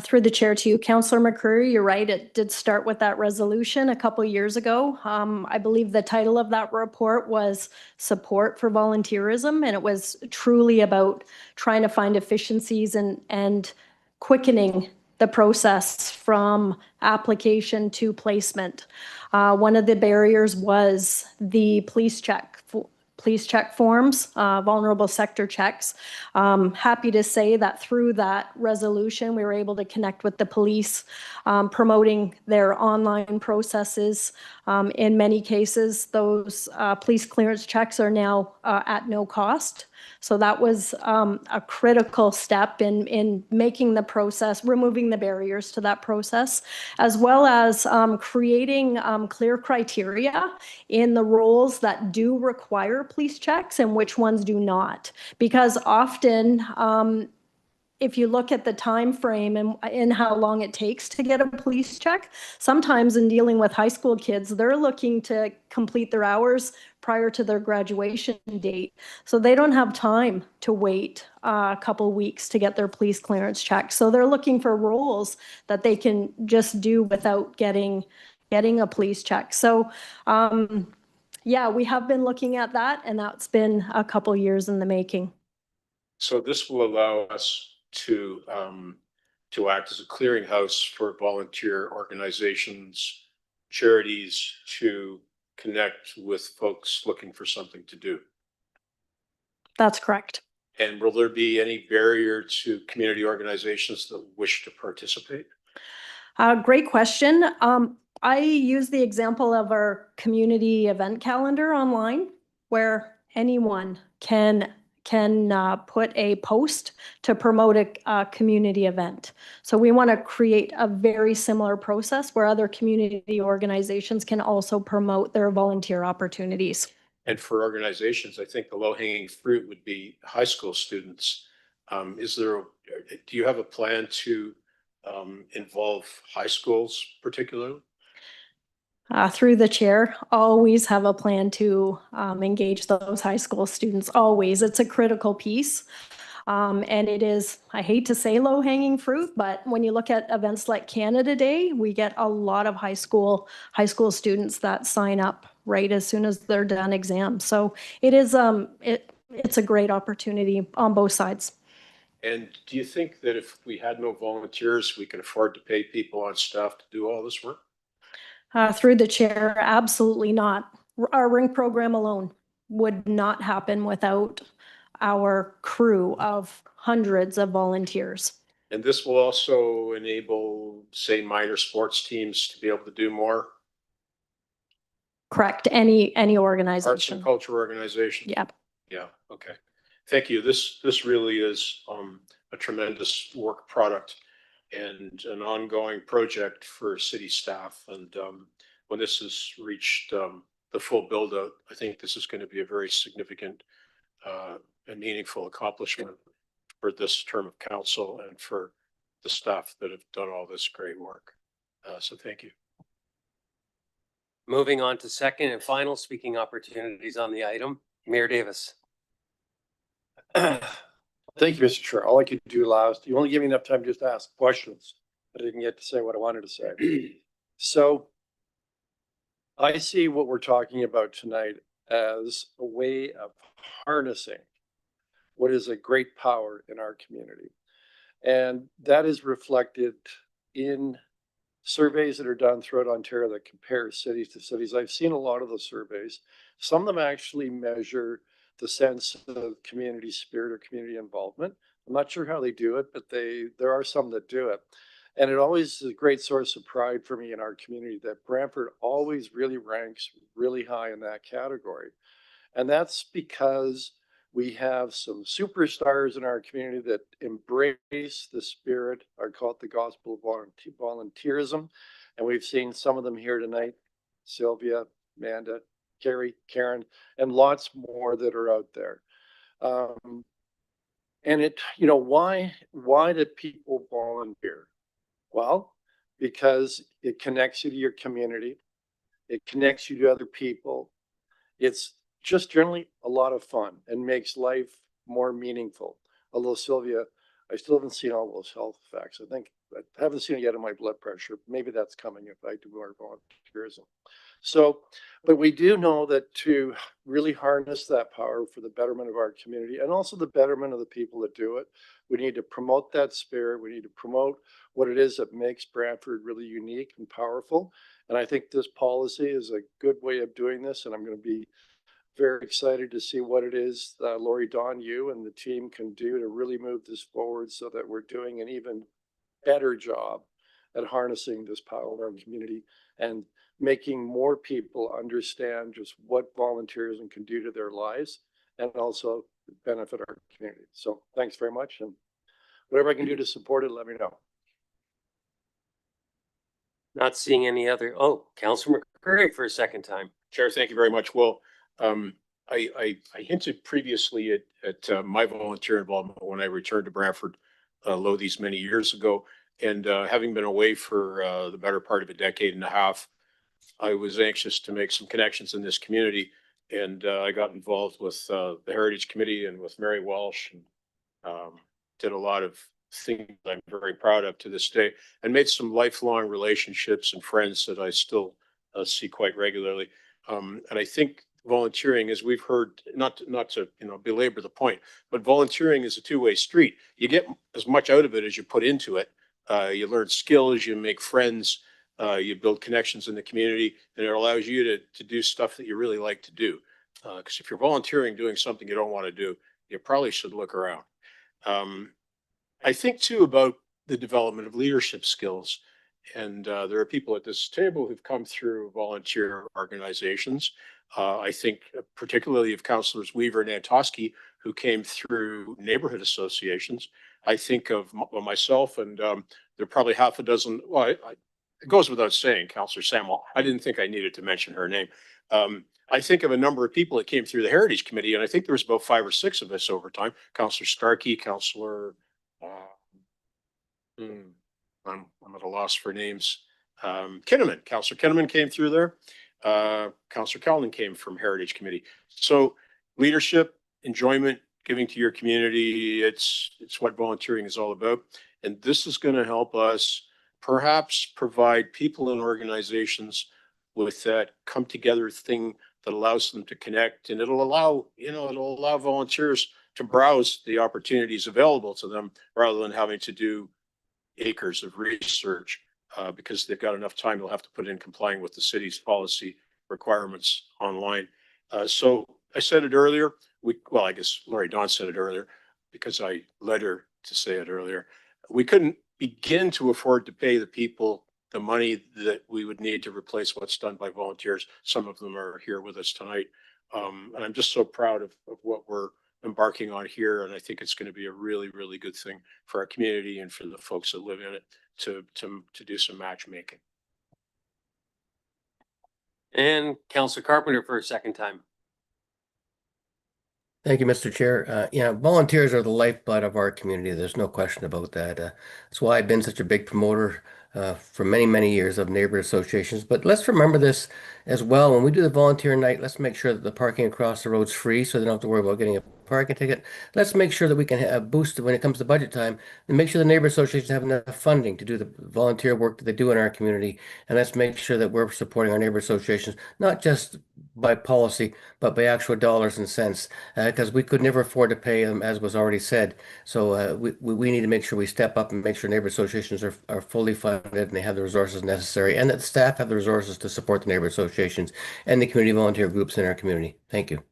Through the chair to you, Councillor McCreary, you're right. It did start with that resolution a couple years ago. I believe the title of that report was Support for Volunteerism, and it was truly about trying to find efficiencies and quickening the process from application to placement. One of the barriers was the police check forms, vulnerable sector checks. Happy to say that through that resolution, we were able to connect with the police, promoting their online processes. In many cases, those police clearance checks are now at no cost. So that was a critical step in making the process, removing the barriers to that process, as well as creating clear criteria in the roles that do require police checks and which ones do not. Because often, if you look at the time frame and how long it takes to get a police check, sometimes in dealing with high school kids, they're looking to complete their hours prior to their graduation date. So they don't have time to wait a couple weeks to get their police clearance check. So they're looking for roles that they can just do without getting a police check. So yeah, we have been looking at that, and that's been a couple years in the making. So this will allow us to act as a clearinghouse for volunteer organizations, charities, to connect with folks looking for something to do. That's correct. And will there be any barrier to community organizations that wish to participate? Great question. I use the example of our community event calendar online, where anyone can put a post to promote a community event. So we want to create a very similar process where other community organizations can also promote their volunteer opportunities. And for organizations, I think the low-hanging fruit would be high school students. Do you have a plan to involve high schools particularly? Through the chair, always have a plan to engage those high school students, always. It's a critical piece. And it is, I hate to say low-hanging fruit, but when you look at events like Canada Day, we get a lot of high school students that sign up right as soon as they're done exams. So it is, it's a great opportunity on both sides. And do you think that if we had no volunteers, we could afford to pay people on staff to do all this work? Through the chair, absolutely not. Our rink program alone would not happen without our crew of hundreds of volunteers. And this will also enable, say, minor sports teams to be able to do more? Correct. Any Arts organization. and culture organization? Yep. Yeah, okay. Thank you. This really is a tremendous work product and an ongoing project for city staff. And when this has reached the full build out, I think this is going to be a very significant and meaningful accomplishment for this term of council and for the staff that have done all this great work. So thank you. Moving on to second and final speaking opportunities on the item, Mayor Davis. Thank you, Mr. Chair. All I could do last, you only gave me enough time just to ask questions. I didn't get to say what I wanted to say. So I see what we're talking about tonight as a way of harnessing what is a great power in our community. And that is reflected in surveys that are done throughout Ontario that compare cities to cities. I've seen a lot of those surveys. Some of them actually measure the sense of community spirit or community involvement. I'm not sure how they do it, but there are some that do it. And it always is a great source of pride for me in our community that Brantford always really ranks really high in that category. And that's because we have some superstars in our community that embrace the spirit, I call it the gospel of volunteerism. And we've seen some of them here tonight, Sylvia, Amanda, Carrie, Karen, and lots more that are out there. And it, you know, why do people volunteer? Well, because it connects you to your community. It connects you to other people. It's just generally a lot of fun and makes life more meaningful. Although Sylvia, I still haven't seen all those health effects. I haven't seen it yet in my blood pressure. Maybe that's coming if I do more volunteerism. So, but we do know that to really harness that power for the betterment of our community and also the betterment of the people that do it, we need to promote that spirit. We need to promote what it is that makes Brantford really unique and powerful. And I think this policy is a good way of doing this. And I'm going to be very excited to see what it is that Lori Dawn, you and the team can do to really move this forward so that we're doing an even better job at harnessing this power in our community and making more people understand just what volunteerism can do to their lives and also benefit our community. So thanks very much. And whatever I can do to support it, let me know. Not seeing any other, Councilor McCurry for a second time. Chair, thank you very much. Well, I hinted previously at my volunteer involvement when I returned to Brantford, Lothies many years ago. And having been away for the better part of a decade and a half, I was anxious to make some connections in this community. And I got involved with the Heritage Committee and with Mary Walsh and did a lot of things I'm very proud of to this day and made some lifelong relationships and friends that I still see quite regularly. And I think volunteering, as we've heard, not to belabor the point, but volunteering is a two-way street. You get as much out of it as you put into it. You learn skills, you make friends, you build connections in the community, and it allows you to do stuff that you really like to do. Because if you're volunteering doing something you don't want to do, you probably should look around. I think too about the development of leadership skills. And there are people at this table who've come through volunteer organizations. I think particularly of Councillors Weaver and Antosky, who came through neighborhood associations. I think of myself and there are probably half a dozen. Well, it goes without saying, Councillor Samuel. I didn't think I needed to mention her name. I think of a number of people that came through the Heritage Committee, and I think there was about 5 or 6 of us over time. Councillor Starkey, Councillor. I'm at a loss for names. Kinnaman, Councillor Kinnaman came through there. Councillor Callan came from Heritage Committee. So leadership, enjoyment, giving to your community, it's what volunteering is all about. And this is going to help us perhaps provide people and organizations with that come together thing that allows them to connect. And it'll allow volunteers to browse the opportunities available to them rather than having to do acres of research because they've got enough time they'll have to put in complying with the city's policy requirements online. So I said it earlier. I guess Lori Dawn said it earlier because I led her to say it earlier. We couldn't begin to afford to pay the people the money that we would need to replace what's done by volunteers. Some of them are here with us tonight And I'm just so proud of what we're embarking on here. And I think it's going to be a really, really good thing for our community and for the folks that live in it to do some matchmaking. And Counselor Carpenter for a second time. Thank you, Mr. Chair. Yeah, volunteers are the lifeblood of our community. There's no question about that. That's why I've been such a big promoter for many, many years of neighborhood associations. But let's remember this as well. When we do the volunteer night, let's make sure that the parking across the road's free so they don't have to worry about getting a parking ticket. Let's make sure that we can boost when it comes to budget time and make sure the neighborhood associations have enough funding to do the volunteer work that they do in our community. And let's make sure that we're supporting our neighborhood associations, not just by policy, but by actual dollars and cents, because we could never afford to pay them, as was already said. So we need to make sure we step up and make sure neighborhood associations are fully funded and they have the resources necessary, and that the staff have the resources to support the neighborhood associations and the community volunteer groups in our community. Thank you.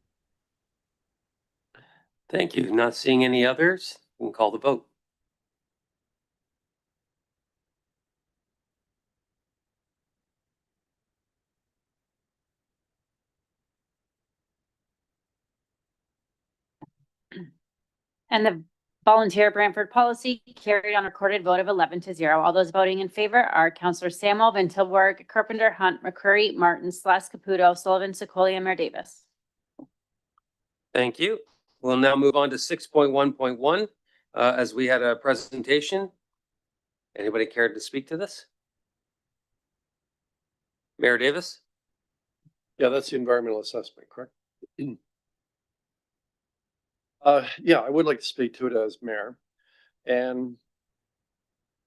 Thank you. Not seeing any others, we can call the vote. And the volunteer Brantford policy carried on a recorded vote of 11-0. All those voting in favor are Councillor Samuel, Van Tilburg, Carpenter, Hunt, McCurry, Martin, Sless, Caputo, Sullivan, Secolia, and Mayor Davis. Thank you. We'll now move on to 6.1.1 as we had a presentation. Anybody care to speak to this? Mayor Davis? Yeah, that's the environmental assessment, correct? Yeah, I would like to speak to it as mayor. And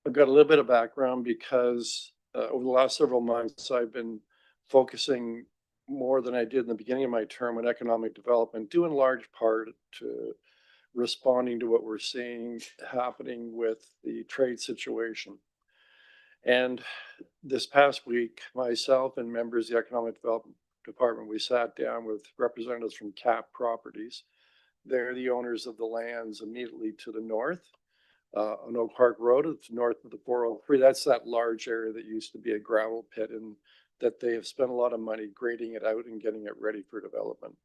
I've got a little bit of background because over the last several months, I've been focusing more than I did in the beginning of my term on economic development, due in large part to responding to what we're seeing happening with the trade situation. And this past week, myself and members of the Economic Development Department, we sat down with representatives from CAP Properties. They're the owners of the lands immediately to the north on Oak Park Road. It's north of the 403. That's that large area that used to be a gravel pit, and that they have spent a lot of money grading it out and getting it ready for development.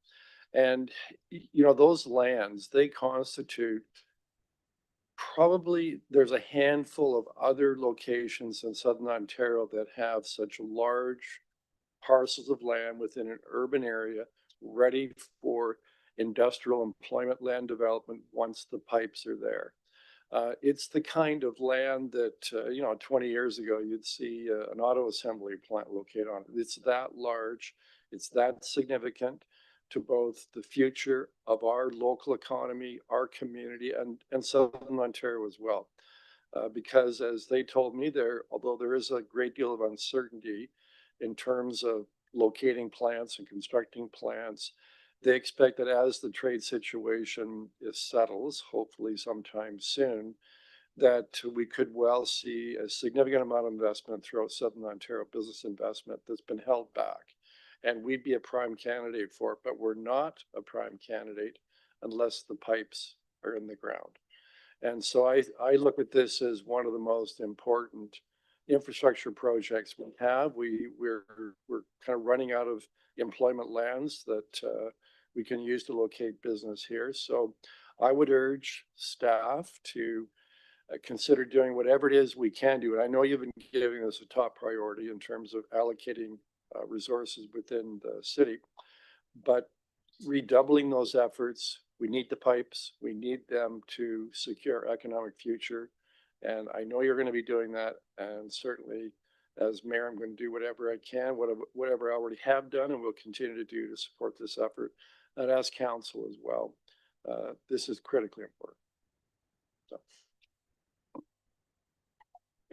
And, you know, those lands, they constitute probably, there's a handful of other locations in Southern Ontario that have such large parcels of land within an urban area ready for industrial employment land development once the pipes are there. It's the kind of land that, 20 years ago, you'd see an auto assembly plant located on it. It's that large, it's that significant to both the future of our local economy, our community, and Southern Ontario as well. Because as they told me, although there is a great deal of uncertainty in terms of locating plants and constructing plants, they expect that as the trade situation settles, hopefully sometime soon, that we could well see a significant amount of investment throughout Southern Ontario, business investment that's been held back. And we'd be a prime candidate for it, but we're not a prime candidate unless the pipes are in the ground. And so I look at this as one of the most important infrastructure projects we have. We're kind of running out of employment lands that we can use to locate business here. So I would urge staff to consider doing whatever it is we can do. And I know you've been giving this a top priority in terms of allocating resources within the city, but redoubling those efforts. We need the pipes. We need them to secure our economic future. And I know you're going to be doing that. And certainly as mayor, I'm going to do whatever I can, whatever I already have done and will continue to do to support this effort. And as council as well. This is critically important. So.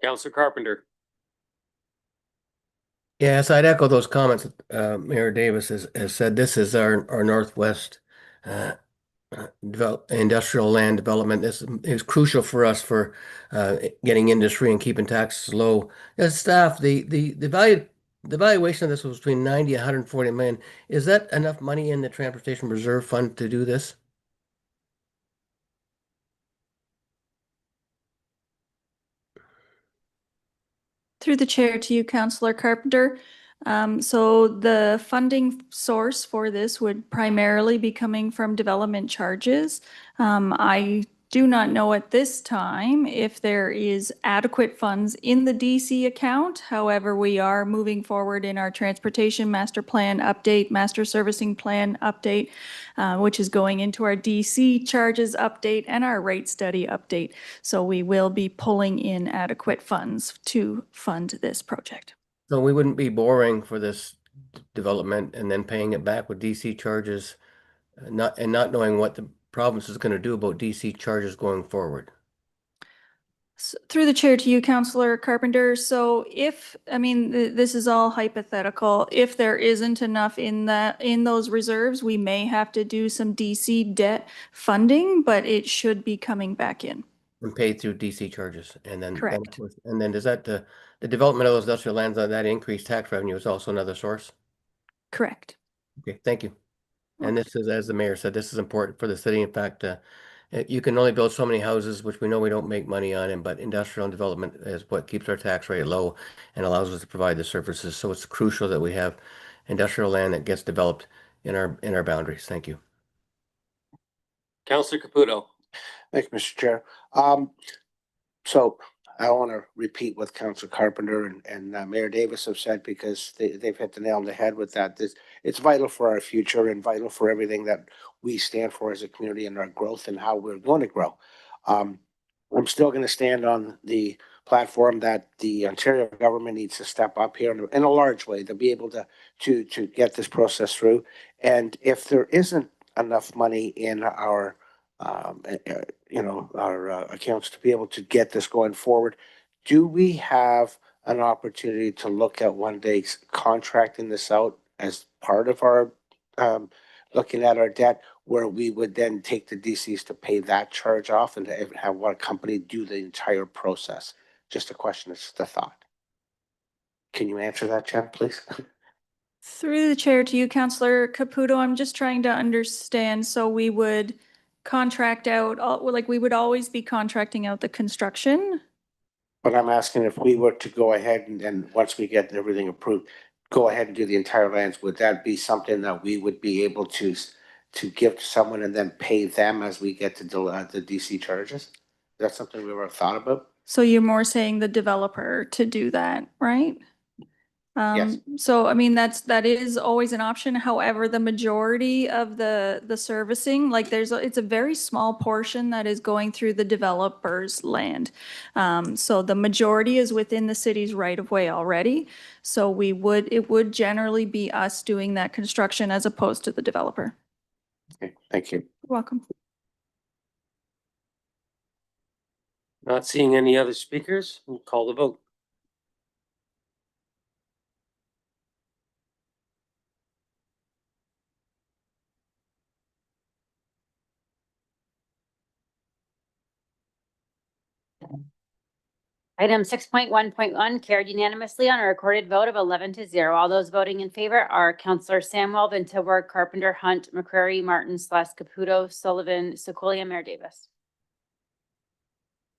Councillor Carpenter. Yes, I'd echo those comments. Mayor Davis has said this is our northwest industrial land development. This is crucial for us for getting industry and keeping taxes low. As staff, the valuation of this was between 90 and 140 million. Is that enough money in the Transportation Reserve Fund to do this? Through the chair to you, Councillor Carpenter. So the funding source for this would primarily be coming from development charges. I do not know at this time if there is adequate funds in the DC account. However, we are moving forward in our transportation master plan update, master servicing plan update, which is going into our DC charges update and our rate study update. So we will be pulling in adequate funds to fund this project. So we wouldn't be borrowing for this development and then paying it back with DC charges, not knowing what the province is going to do about DC charges going forward. Through the chair to you, Councillor Carpenter. So if, I mean, this is all hypothetical. If there isn't enough in those reserves, we may have to do some DC debt funding, but it should be coming back in. And paid through DC charges, and then Correct. and then does that the development of those industrial lands on that increased tax revenue is also another source? Correct. Okay, thank you. And this is, as the mayor said, this is important for the city. In fact, you can only build so many houses, which we know we don't make money on, but industrial development is what keeps our tax rate low and allows us to provide the services. So it's crucial that we have industrial land that gets developed in our boundaries. Thank you. Councillor Caputo. Thank you, Mr. Chair. So I don't want to repeat what Councilor Carpenter and Mayor Davis have said, because they've hit the nail on the head with that. It's vital for our future and vital for everything that we stand for as a community and our growth and how we're going to grow. I'm still going to stand on the platform that the Ontario government needs to step up here in a large way to be able to get this process through. And if there isn't enough money in our our accounts to be able to get this going forward, do we have an opportunity to look at one day contracting this out as part of our looking at our debt, where we would then take the DCs to pay that charge off and have one company do the entire process? Just a question, it's just a thought. Can you answer that, Jen, please? Through the chair to you, Councillor Caputo, I'm just trying to understand. So we would contract out, like we would always be contracting out the construction? But I'm asking, if we were to go ahead and once we get everything approved, go ahead and do the entire lands, would that be something that we would be able to give to someone and then pay them as we get to the DC charges? Is that something we ever thought about? So you're more saying the developer to do that, right? Yes. So, I mean, that is always an option. However, the majority of the servicing, like it's a very small portion that is going through the developer's land. So the majority is within the city's right of way already. So it would generally be us doing that construction as opposed to the developer. Okay, thank you. You're welcome. Not seeing any other speakers, we'll call the vote. Item 6.1.1 carried unanimously on a recorded vote of 11-0. All those voting in favor are Councillor Samwell, Vintilberg, Carpenter, Hunt, McCreary, Martin, Sless, Caputo, Sullivan, Secolia, Mayor Davis.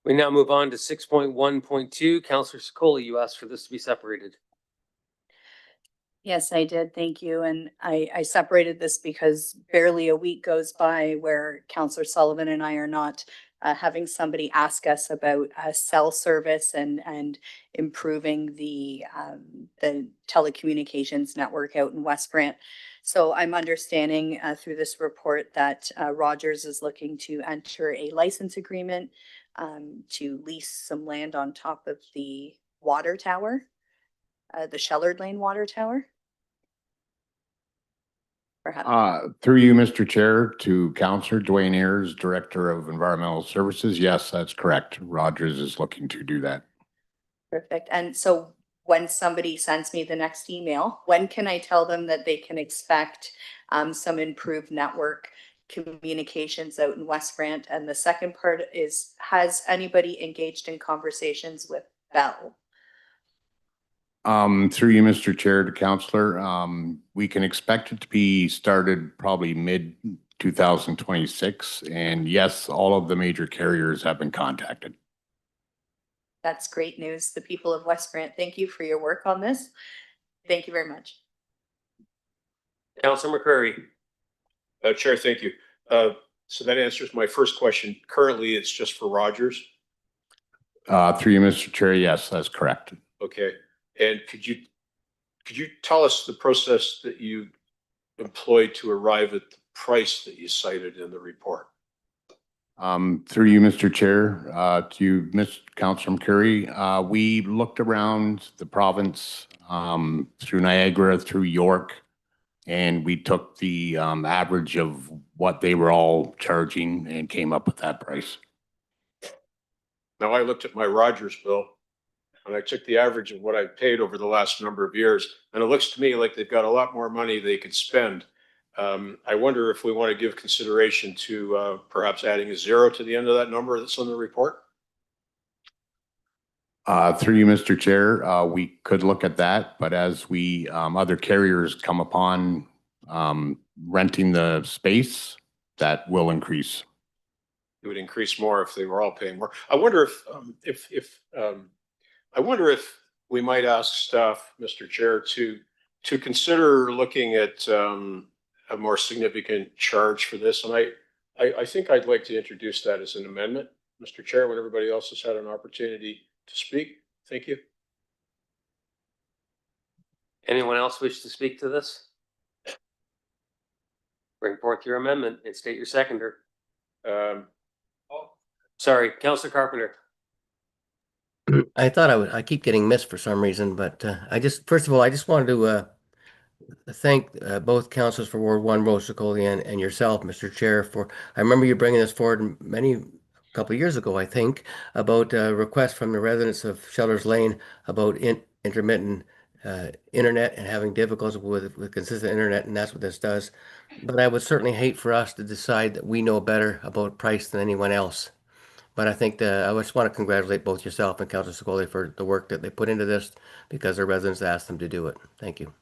We now move on to 6.1.2. Councillor Secola, you asked for this to be separated. Yes, I did. Thank you. And I separated this because barely a week goes by where Councillor Sullivan and I are not having somebody ask us about cell service and improving the telecommunications network out in West Brant. So I'm understanding through this report that Rogers is looking to enter a license agreement to lease some land on top of the water tower, the Shellard Lane water tower. Through you, Mr. Chair, to Councillor Dwayne Ayers, Director of Environmental Services. Yes, that's correct. Rogers is looking to do that. Perfect. And so when somebody sends me the next email, when can I tell them that they can expect some improved network communications out in West Brant? And the second part is, has anybody engaged in conversations with Bell? Through you, Mr. Chair, to Councillor, we can expect it to be started probably mid 2026. And yes, all of the major carriers have been contacted. That's great news. The people of West Brant, thank you for your work on this. Thank you very much. Counselor McCurry. Chair, thank you. So that answers my first question. Currently, it's just for Rogers. Through you, Mr. Chair, yes, that's correct. Okay. And could you tell us the process that you employed to arrive at the price that you cited in the report? Through you, Mr. Chair, to you, Mr. Councilor McCurry, we looked around the province, through Niagara, through York, and we took the average of what they were all charging and came up with that price. Now, I looked at my Rogers bill and I took the average of what I paid over the last number of years, and it looks to me like they've got a lot more money they could spend. I wonder if we want to give consideration to perhaps adding a 0 to the end of that number that's on the report? Through you, Mr. Chair, we could look at that, but as we, other carriers come upon renting the space, that will increase. It would increase more if they were all paying more. I wonder if we might ask staff, Mr. Chair, to consider looking at a more significant charge for this. And I think I'd like to introduce that as an amendment, Mr. Chair, when everybody else has had an opportunity to speak. Thank you. Anyone else wish to speak to this? Bring forth your amendment and state your seconder. Sorry, Counselor Carpenter. I thought I keep getting missed for some reason, but first of all, I just wanted to thank both councils for Ward 1, Rose Sicoli, and yourself, Mr. Chair, I remember you bringing this forward a couple of years ago, I think, about a request from the residents of Shelters Lane about intermittent internet and having difficulties with consistent internet, and that's what this does. But I would certainly hate for us to decide that we know better about price than anyone else. But I think I just want to congratulate both yourself and Councilor Sicoli for the work that they put into this because the residents asked them to do it. Thank you.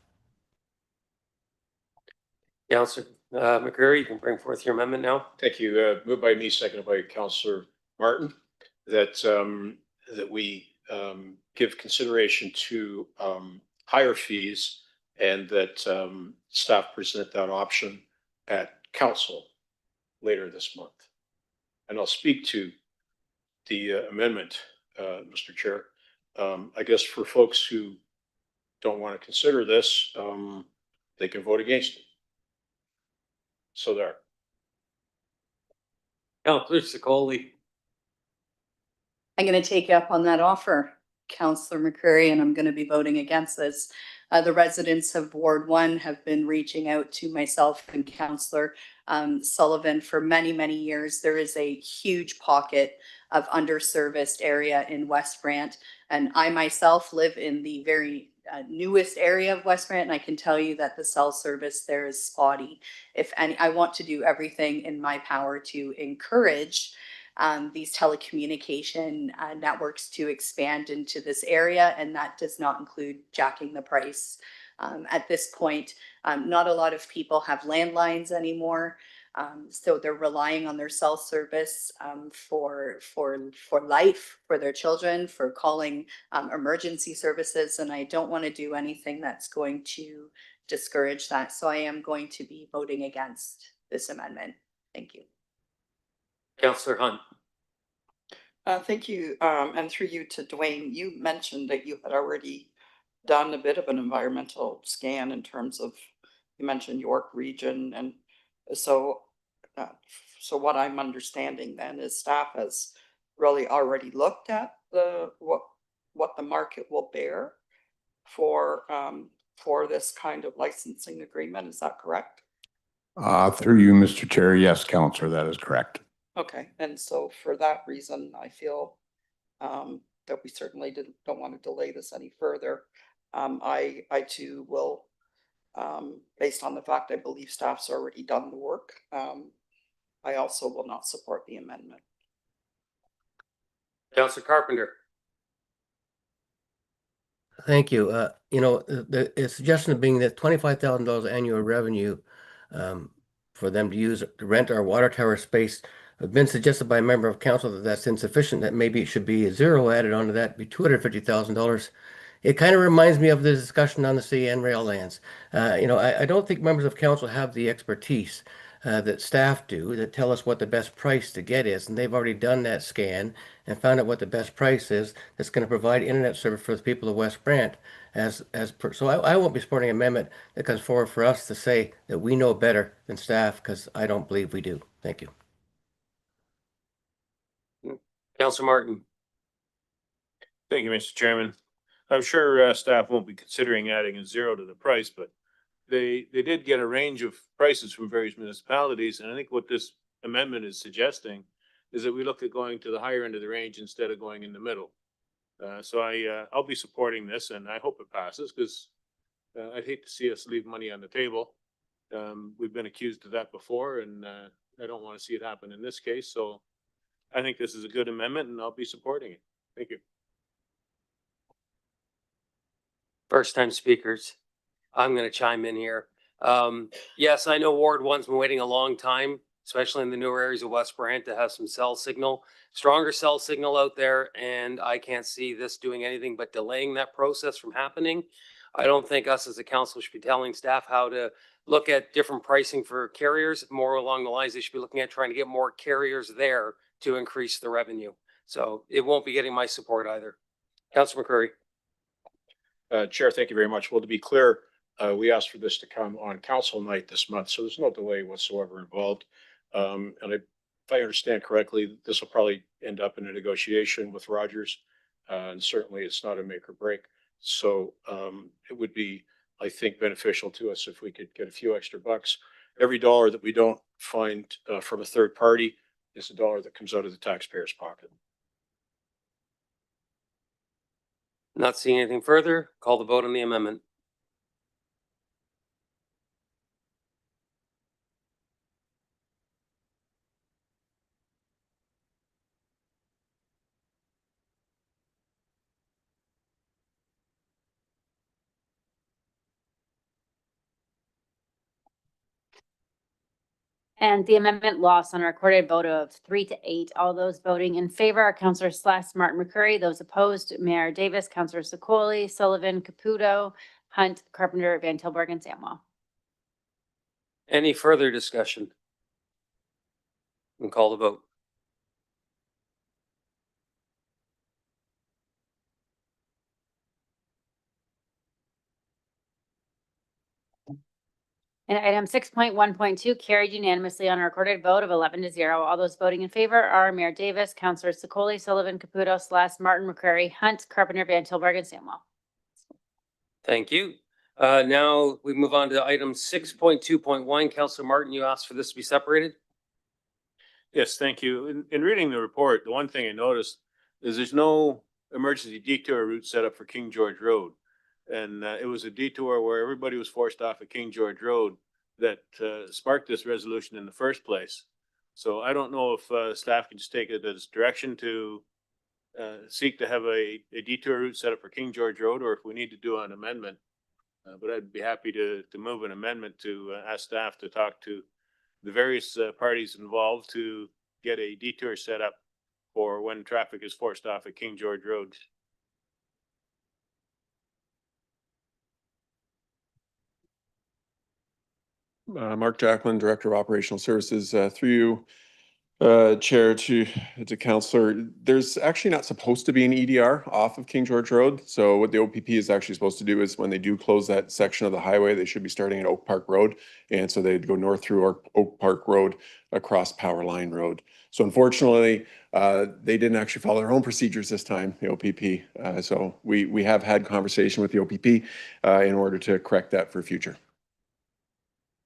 Counselor McCurry, you can bring forth your amendment now. Thank you. Moved by me, seconded by Councilor Martin, that we give consideration to higher fees and that staff present that option at council later this month. And I'll speak to the amendment, Mr. Chair. I guess for folks who don't want to consider this, they can vote against it. So there. Counselor Sicoli. I'm going to take you up on that offer, Counselor McCurry, and I'm going to be voting against this. The residents of Ward 1 have been reaching out to myself and Counselor Sullivan for many, many years. There is a huge pocket of underserviced area in West Brant, and I myself live in the very newest area of West Brant, and I can tell you that the cell service there is spotty. I want to do everything in my power to encourage these telecommunication networks to expand into this area, and that does not include jacking the price. At this point, not a lot of people have landlines anymore, so they're relying on their cell service for life, for their children, for calling emergency services, and I don't want to do anything that's going to discourage that. So I am going to be voting against this amendment. Thank you. Counselor Hunt. Thank you. And through you to Dwayne, you mentioned that you had already done a bit of an environmental scan in terms of, you mentioned York region. And so what I'm understanding then is staff has really already looked at what the market will bear for this kind of licensing agreement. Is that correct? Through you, Mr. Chair, yes, Councilor, that is correct. Okay, and so for that reason, I feel that we certainly don't want to delay this any further. I too will, based on the fact I believe staff's already done the work, I also will not support the amendment. Counselor Carpenter. Thank you. The suggestion being that $25,000 annual revenue for them to rent our water tower space have been suggested by a member of council that that's insufficient, that maybe it should be a 0 added onto that, be $250,000. It kind of reminds me of the discussion on the CN rail lands. I don't think members of council have the expertise that staff do that tell us what the best price to get is, and they've already done that scan and found out what the best price is that's going to provide internet service for the people of West Brant so I won't be supporting an amendment that comes forward for us to say that we know better than staff, because I don't believe we do. Thank you. Councilor Martin. Thank you, Mr. Chairman. I'm sure staff won't be considering adding a zero to the price, but they did get a range of prices from various municipalities. And I think what this amendment is suggesting is that we look at going to the higher end of the range instead of going in the middle. So I'll be supporting this, and I hope it passes, because I'd hate to see us leave money on the table. We've been accused of that before, and I don't want to see it happen in this case. So I think this is a good amendment, and I'll be supporting it. Thank you. First time speakers. I'm going to chime in here. Yes, I know Ward 1's been waiting a long time, especially in the newer areas of West Brant, to have some cell signal, stronger cell signal out there. And I can't see this doing anything but delaying that process from happening. I don't think us as a council should be telling staff how to look at different pricing for carriers. More along the lines, they should be looking at trying to get more carriers there to increase the revenue. So it won't be getting my support either. Councilor McCurry. Chair, thank you very much. Well, to be clear, we asked for this to come on council night this month, so there's no delay whatsoever involved. And if I understand correctly, this will probably end up in a negotiation with Rogers. And certainly it's not a make or break. So it would be, I think, beneficial to us if we could get a few extra bucks. Every dollar that we don't find from a third party is a dollar that comes out of the taxpayer's pocket. Not seeing anything further, call the vote on the amendment. And the amendment lost on a recorded vote of 3-8. All those voting in favor are Councillor Slass, Martin McCurry. Those opposed, Mayor Davis, Councillor Secoli, Sullivan, Caputo, Hunt, Carpenter, Van Tilburg, and Samwell. Any further discussion? And call the vote. And item 6.1.2 carried unanimously on a recorded vote of 11-0. All those voting in favor are Mayor Davis, Councillor Secoli, Sullivan, Caputo, Slass, Martin McCurry, Hunt, Carpenter, Van Tilburg, and Samwell. Thank you. Now we move on to item 6.2.1. Councillor Martin, you asked for this to be separated. Yes, thank you. In reading the report, the one thing I noticed is there's no emergency detour route set up for King George Road. And it was a detour where everybody was forced off of King George Road that sparked this resolution in the first place. So I don't know if staff can just take it as direction to seek to have a detour route set up for King George Road, or if we need to do an amendment. But I'd be happy to move an amendment to ask staff to talk to the various parties involved to get a detour set up for when traffic is forced off at King George Road. Mark Jacklin, Director of Operational Services, through you, Chair to Councillor. There's actually not supposed to be an EDR off of King George Road. So what the OPP is actually supposed to do is when they do close that section of the highway, they should be starting at Oak Park Road. And so they'd go north through Oak Park Road across Power Line Road. So unfortunately, they didn't actually follow their own procedures this time, the OPP. So we have had conversation with the OPP in order to correct that for future.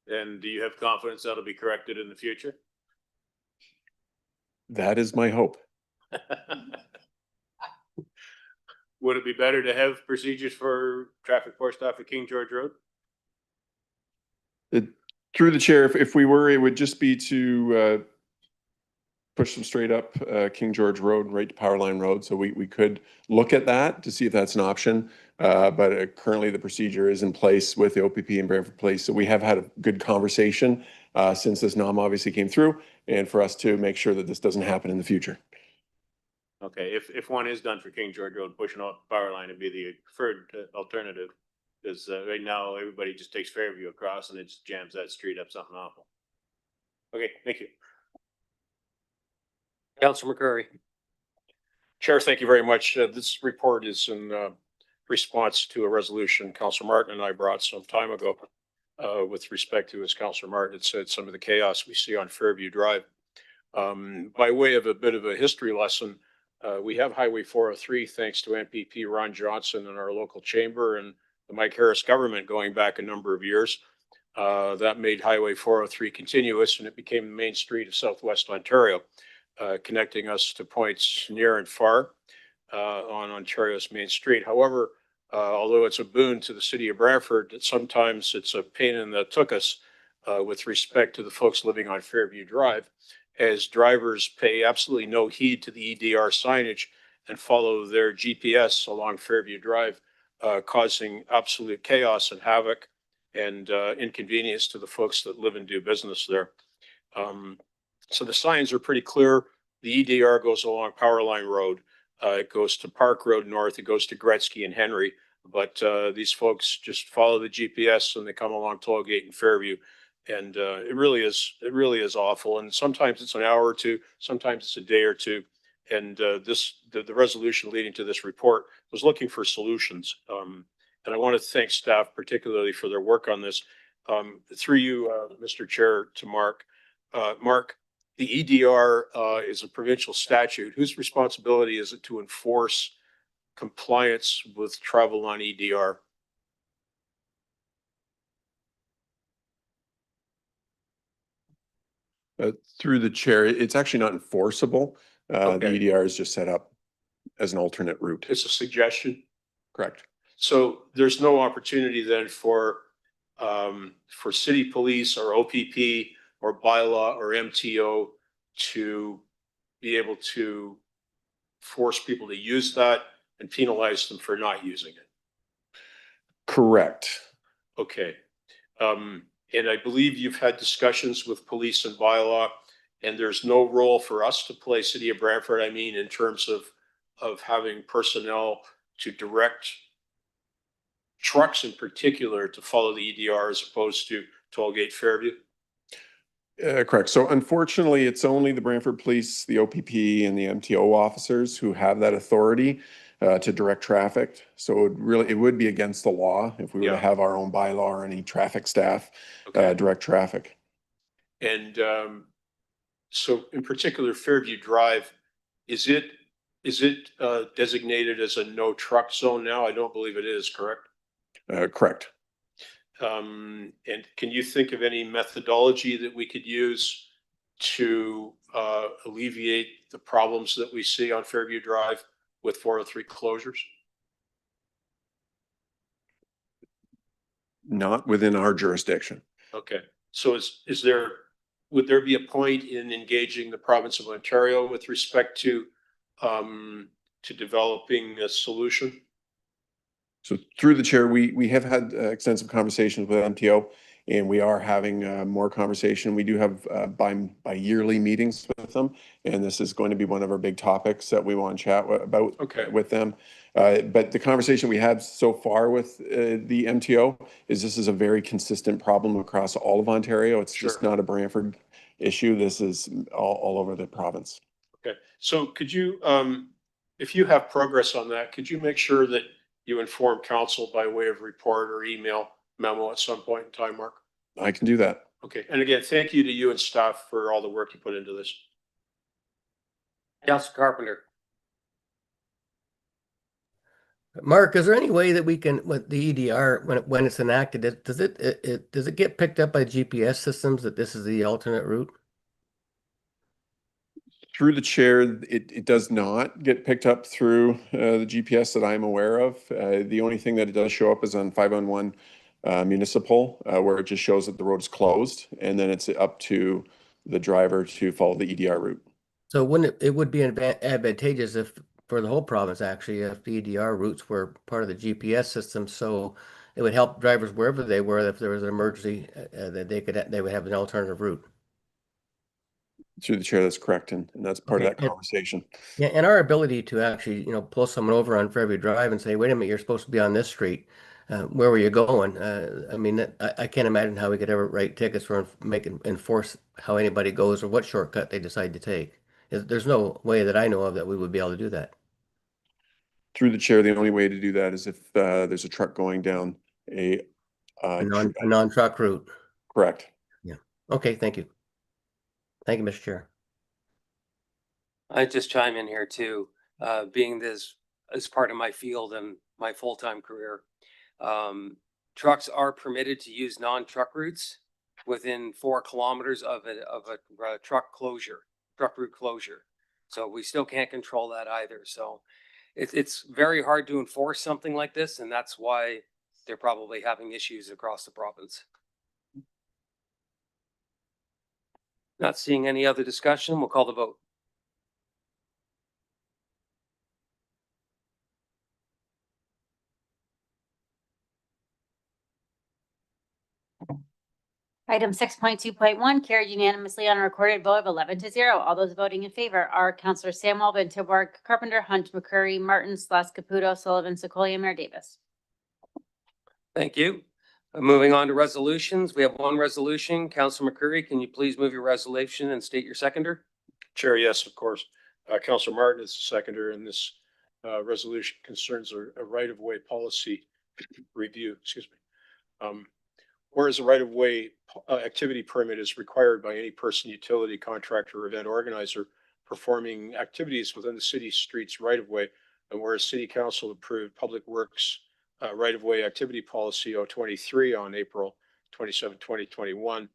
And do you have confidence that'll be corrected in the future? That is my hope. Would it be better to have procedures for traffic forced off at King George Road? Through the chair, if we were, it would just be to push them straight up King George Road, right to Power Line Road. So we could look at that to see if that's an option. But currently the procedure is in place with the OPP in Brantford Place. So we have had a good conversation since this NOM obviously came through, and for us to make sure that this doesn't happen in the future. Okay, if one is done for King George Road, pushing off the power line would be the preferred alternative. Because right now, everybody just takes Fairview across and it just jams that street up something awful. Okay, thank you. Councilor McCurry. Chair, thank you very much. This report is in response to a resolution Councilor Martin and I brought some time ago with respect to, as Councilor Martin had said, some of the chaos we see on Fairview Drive. By way of a bit of a history lesson, we have Highway 403 thanks to MPP Ron Johnson and our local chamber and the Mike Harris government going back a number of years. That made Highway 403 continuous and it became the main street of Southwest Ontario, connecting us to points near and far on Ontario's main street. However, although it's a boon to the city of Brantford, sometimes it's a pain in the tuchus with respect to the folks living on Fairview Drive, as drivers pay absolutely no heed to the EDR signage and follow their GPS along Fairview Drive, causing absolute chaos and havoc and inconvenience to the folks that live and do business there. So the signs are pretty clear. The EDR goes along Powerline Road. It goes to Park Road North. It goes to Gretzky and Henry. But these folks just follow the GPS and they come along Tollgate and Fairview. And it really is awful. And sometimes it's an hour or two. Sometimes it's a day or two. And the resolution leading to this report was looking for solutions. And I want to thank staff particularly for their work on this. Through you, Mr. Chair, to Mark. Mark, the EDR is a provincial statute. Whose responsibility is it to enforce compliance with travel on EDR? Through the chair, it's actually not enforceable. The Okay. EDR is just set up as an alternate route. It's a suggestion. Correct. So there's no opportunity then for city police or OPP or bylaw or MTO to be able to force people to use that and penalize them for not using it. Correct. Okay. And I believe you've had discussions with police and bylaw, and there's no role for us to play, City of Brantford, I mean, in terms of having personnel to direct trucks in particular to follow the EDR as opposed to Tollgate Fairview? Correct. So unfortunately, it's only the Brantford Police, the OPP, and the MTO officers who have that authority to direct traffic. So it would be against the law if we were to have our own bylaw or any traffic staff direct traffic. And so in particular, Fairview Drive, is it designated as a no truck zone now? I don't believe it is, correct? Correct. And can you think of any methodology that we could use to alleviate the problems that we see on Fairview Drive with 403 closures? Not within our jurisdiction. Okay, so would there be a point in engaging the province of Ontario with respect to developing a solution? So through the chair, we have had extensive conversations with MTO, and we are having more conversation. We do have bi-yearly meetings with them, and this is going to be one of our big topics that we want to chat about with them. But the conversation we had so far with the MTO is this is a very consistent problem across all of Ontario. It's just not a Brantford issue. This is all over the province. Okay, so could you, if you have progress on that, could you make sure that you inform council by way of report or email memo at some point in time, Mark? I can do that. Okay, and again, thank you to you and staff for all the work you put into this. Councilor Carpenter. Mark, is there any way that we can, with the EDR, when it's enacted, does it get picked up by GPS systems that this is the alternate route? Through the chair, it does not get picked up through the GPS that I'm aware of. The only thing that it does show up is on 511 municipal, where it just shows that the road is closed, and then it's up to the driver to follow the EDR route. So wouldn't it would be advantageous if, for the whole province actually, if the EDR routes were part of the GPS system, so it would help drivers wherever they were, if there was an emergency, that they would have an alternative route. Through the chair, that's correct, and that's part of Okay, that conversation. Yeah, and our ability to actually, pull someone over on Fairview Drive and say, wait a minute, you're supposed to be on this street. Where were you going? I mean, I can't imagine how we could ever write tickets or enforce how anybody goes or what shortcut they decide to take. There's no way that I know of that we would be able to do that. Through the chair, the only way to do that is if there's a truck going down a A non-truck route. correct. Yeah. Okay, thank you. Thank you, Mr. Chair. I just chime in here too, being this as part of my field and my full-time career. Trucks are permitted to use non-truck routes within 4 kilometers of a truck route closure. So we still can't control that either. So it's very hard to enforce something like this, and that's why they're probably having issues across the province. Not seeing any other discussion, we'll call the vote. Item 6.2.1 carried unanimously on a recorded vote of 11-0. All those voting in favor are Councillor Samwell, Van Tilburg, Carpenter, Hunt, McCurry, Martin, Slaughter, Caputo, Sullivan, Sequoia, Mayor Davis. Thank you. Moving on to resolutions. We have one resolution. Councillor McCurry, can you please move your resolution and state your seconder? Chair, yes, of course. Councillor Martin is the seconder, and this resolution concerns a right-of-way policy review, excuse me. Whereas a right-of-way activity permit is required by any person, utility contractor, or event organizer performing activities within the city streets right-of-way, and whereas City Council approved Public Works right-of-way activity policy 023 on April 27, 2021,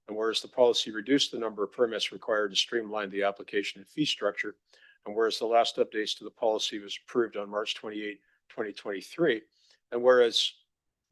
and whereas the policy reduced the number of permits required and streamlined the application and fee structure, and whereas the last updates to the policy was approved on March 28, 2023, and whereas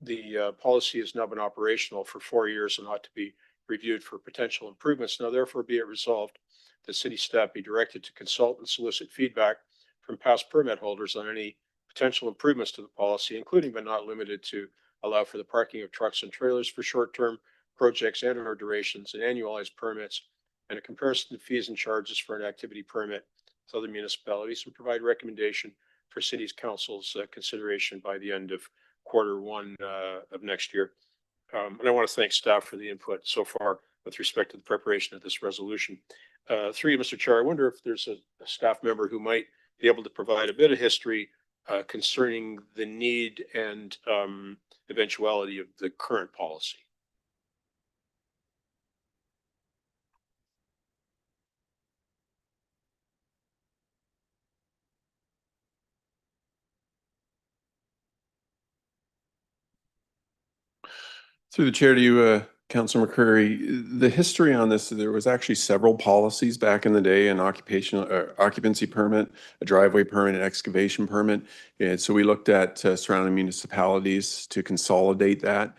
the policy has now been operational for 4 years and ought to be reviewed for potential improvements. Now, therefore, be it resolved that city staff be directed to consult and solicit feedback from past permit holders on any potential improvements to the policy, including but not limited to allow for the parking of trucks and trailers for short-term projects and or durations and annualized permits, and a comparison of fees and charges for an activity permit with other municipalities, and provide recommendation for city's council's consideration by the end of Q1 of next year. And I want to thank staff for the input so far with respect to the preparation of this resolution. Through you, Mr. Chair, I wonder if there's a staff member who might be able to provide a bit of history concerning the need and eventuality of the current policy. Through the chair to you, Councillor McCurry, the history on this, there was actually several policies back in the day, an occupancy permit, a driveway permit, an excavation permit. And so we looked at surrounding municipalities to consolidate that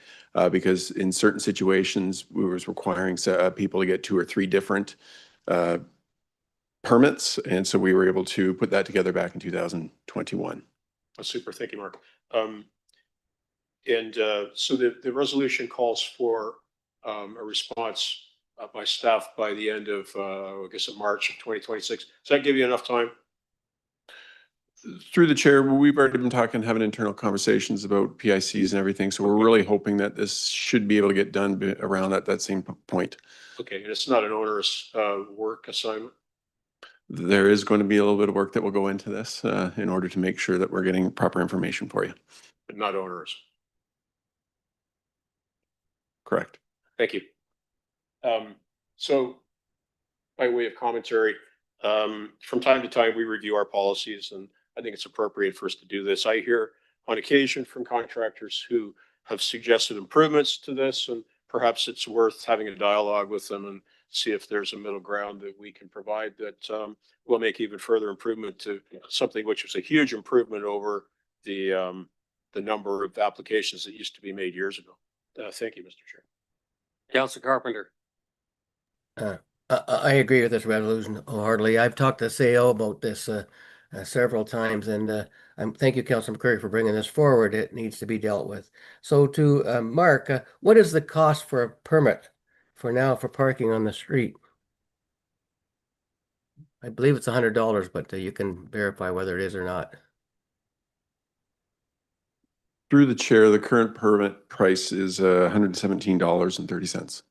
because in certain situations, we was requiring people to get 2 or 3 different permits. And so we were able to put that together back in 2021. Oh, super. Thank you, Mark. So the resolution calls for a response by staff by the end of, I guess, of March of 2026. Does that give you enough time? Through the chair, we've already been having internal conversations about PICs and everything. So we're really hoping that this should be able to get done around at that same point. Okay, and it's not an onerous work assignment? There is going to be a little bit of work that will go into this in order to make sure that we're getting proper information for you. But not onerous? Correct. Thank you. So by way of commentary, from time to time, we review our policies, and I think it's appropriate for us to do this. I hear on occasion from contractors who have suggested improvements to this, and perhaps it's worth having a dialogue with them and see if there's a middle ground that we can provide that will make even further improvement to something which was a huge improvement over the number of applications that used to be made years ago. Thank you, Mr. Chair. Councillor Carpenter. I agree with this resolution wholeheartedly. I've talked to SAO about this several times, and thank you, Councillor McCurry, for bringing this forward. It needs to be dealt with. So to Mark, what is the cost for a permit for parking on the street? I believe it's $100, but you can verify whether it is or not. Through the chair, the current permit price is $117.30.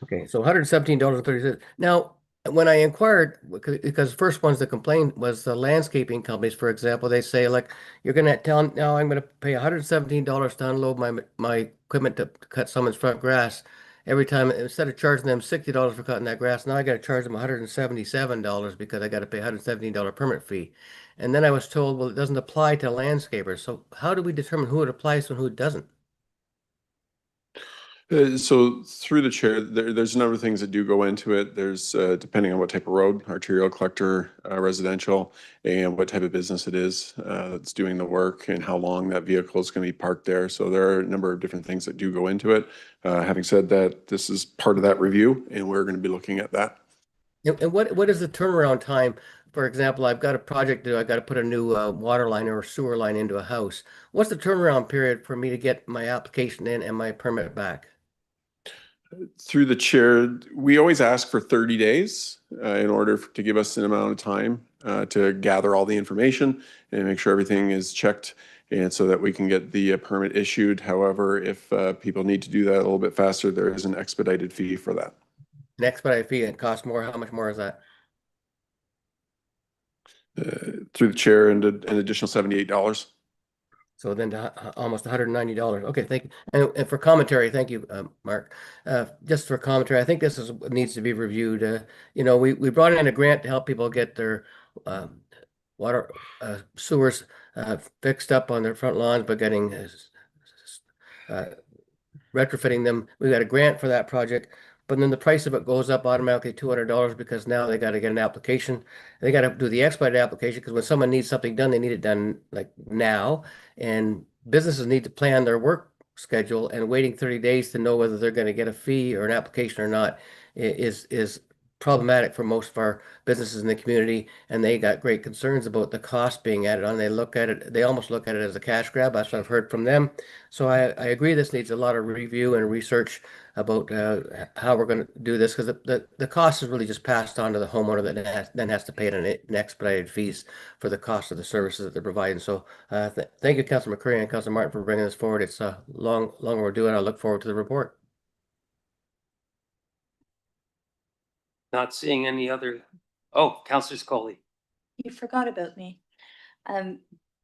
Okay, so $117.30. Now, when I inquired, because the first ones that complained was the landscaping companies, for example, they say like, you're gonna tell, now I'm gonna pay $117 to unload my equipment to cut someone's front grass. Every time, instead of charging them $60 for cutting that grass, now I gotta charge them $177 because I gotta pay $117 permit fee. And then I was told, well, it doesn't apply to landscapers. So how do we determine who it applies to and who it doesn't? So through the chair, there's a number of things that do go into it. There's, depending on what type of road, arterial, collector, residential, and what type of business it is that's doing the work and how long that vehicle is going to be parked there. So there are a number of different things that do go into it. Having said that, this is part of that review, and we're going to be looking at that. And what is the turnaround time? For example, I've got a project to do. I got to put a new water line or sewer line into a house. What's the turnaround period for me to get my application in and my permit back? Through the chair, we always ask for 30 days in order to give us an amount of time to gather all the information and make sure everything is checked and so that we can get the permit issued. However, if people need to do that a little bit faster, there is an expedited fee for that. An expedite fee, and it costs more. How much more is that? Through the chair, and an additional $78. So then almost $190. Okay, thank you. And for commentary, thank you, Mark. Just for commentary, I think this is what needs to be reviewed. You know, we brought in a grant to help people get their water sewers fixed up on their front lawns by getting retrofitting them. We got a grant for that project, but then the price of it goes up automatically $200 because now they got to get an application. They got to do the expedited application because when someone needs something done, they need it done like now. And businesses need to plan their work schedule, and waiting 30 days to know whether they're going to get a fee or an application or not is problematic for most of our businesses in the community, and they got great concerns about the cost being added on. They almost look at it as a cash grab. That's what I've heard from them. So I agree this needs a lot of review and research about how we're going to do this, because the cost is really just passed on to the homeowner that then has to pay an expedited fees for the cost of the services that they're providing. So thank you, Councilor McCreary and Councilor Martin, for bringing this forward. It's long overdue, and I look forward to the report. Not seeing any other. Oh, Councilor Scully. You forgot about me.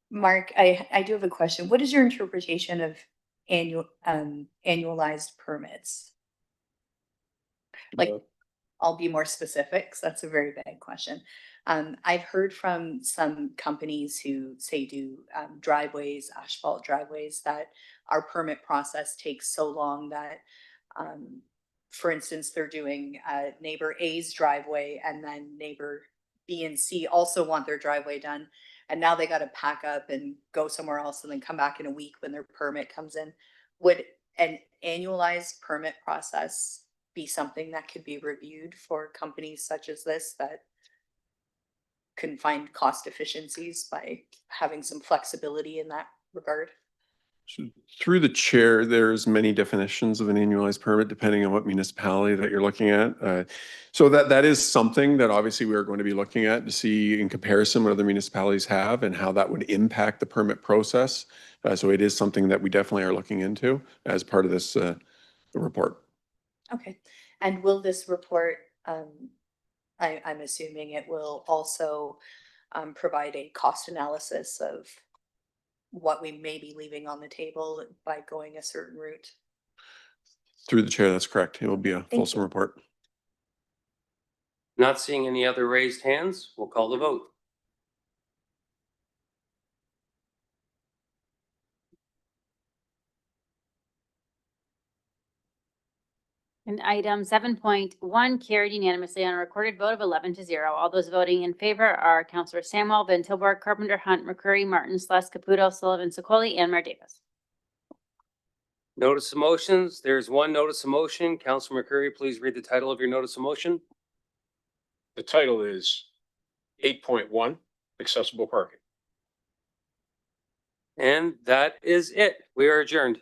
Mark, I do have a question. What is your interpretation of annualized permits? Like, I'll be more specific, 'cause that's a very vague question. I've heard from some companies who say do driveways, asphalt driveways, that our permit process takes so long that, for instance, they're doing neighbor A's driveway, and then neighbor B and C also want their driveway done. And now they got to pack up and go somewhere else and then come back in a week when their permit comes in. Would an annualized permit process be something that could be reviewed for companies such as this that can find cost efficiencies by having some flexibility in that regard? So through the chair, there's many definitions of an annualized permit depending on what municipality that you're looking at. So that is something that obviously we are going to be looking at to see in comparison what other municipalities have and how that would impact the permit process. So it is something that we definitely are looking into as part of this report. Okay. And will this report, I'm assuming it will also provide a cost analysis of what we may be leaving on the table by going a certain route? Through the chair, that's correct. It will be a fulsome report. Not seeing any other raised hands, we'll call the vote. And item 7.1 carried unanimously on a recorded vote of 11-0. All those voting in favor are Councilor Samuel, Van Tilburg, Carpenter, Hunt, McCurry, Martin, Sluss, Caputo, Sullivan, Sokoli, and Mayor Davis. Notice of motions. There's one notice of motion. Councilor McCurry, please read the title of your notice of motion. The title is 8.1 Accessible Parking. And that is it. We are adjourned.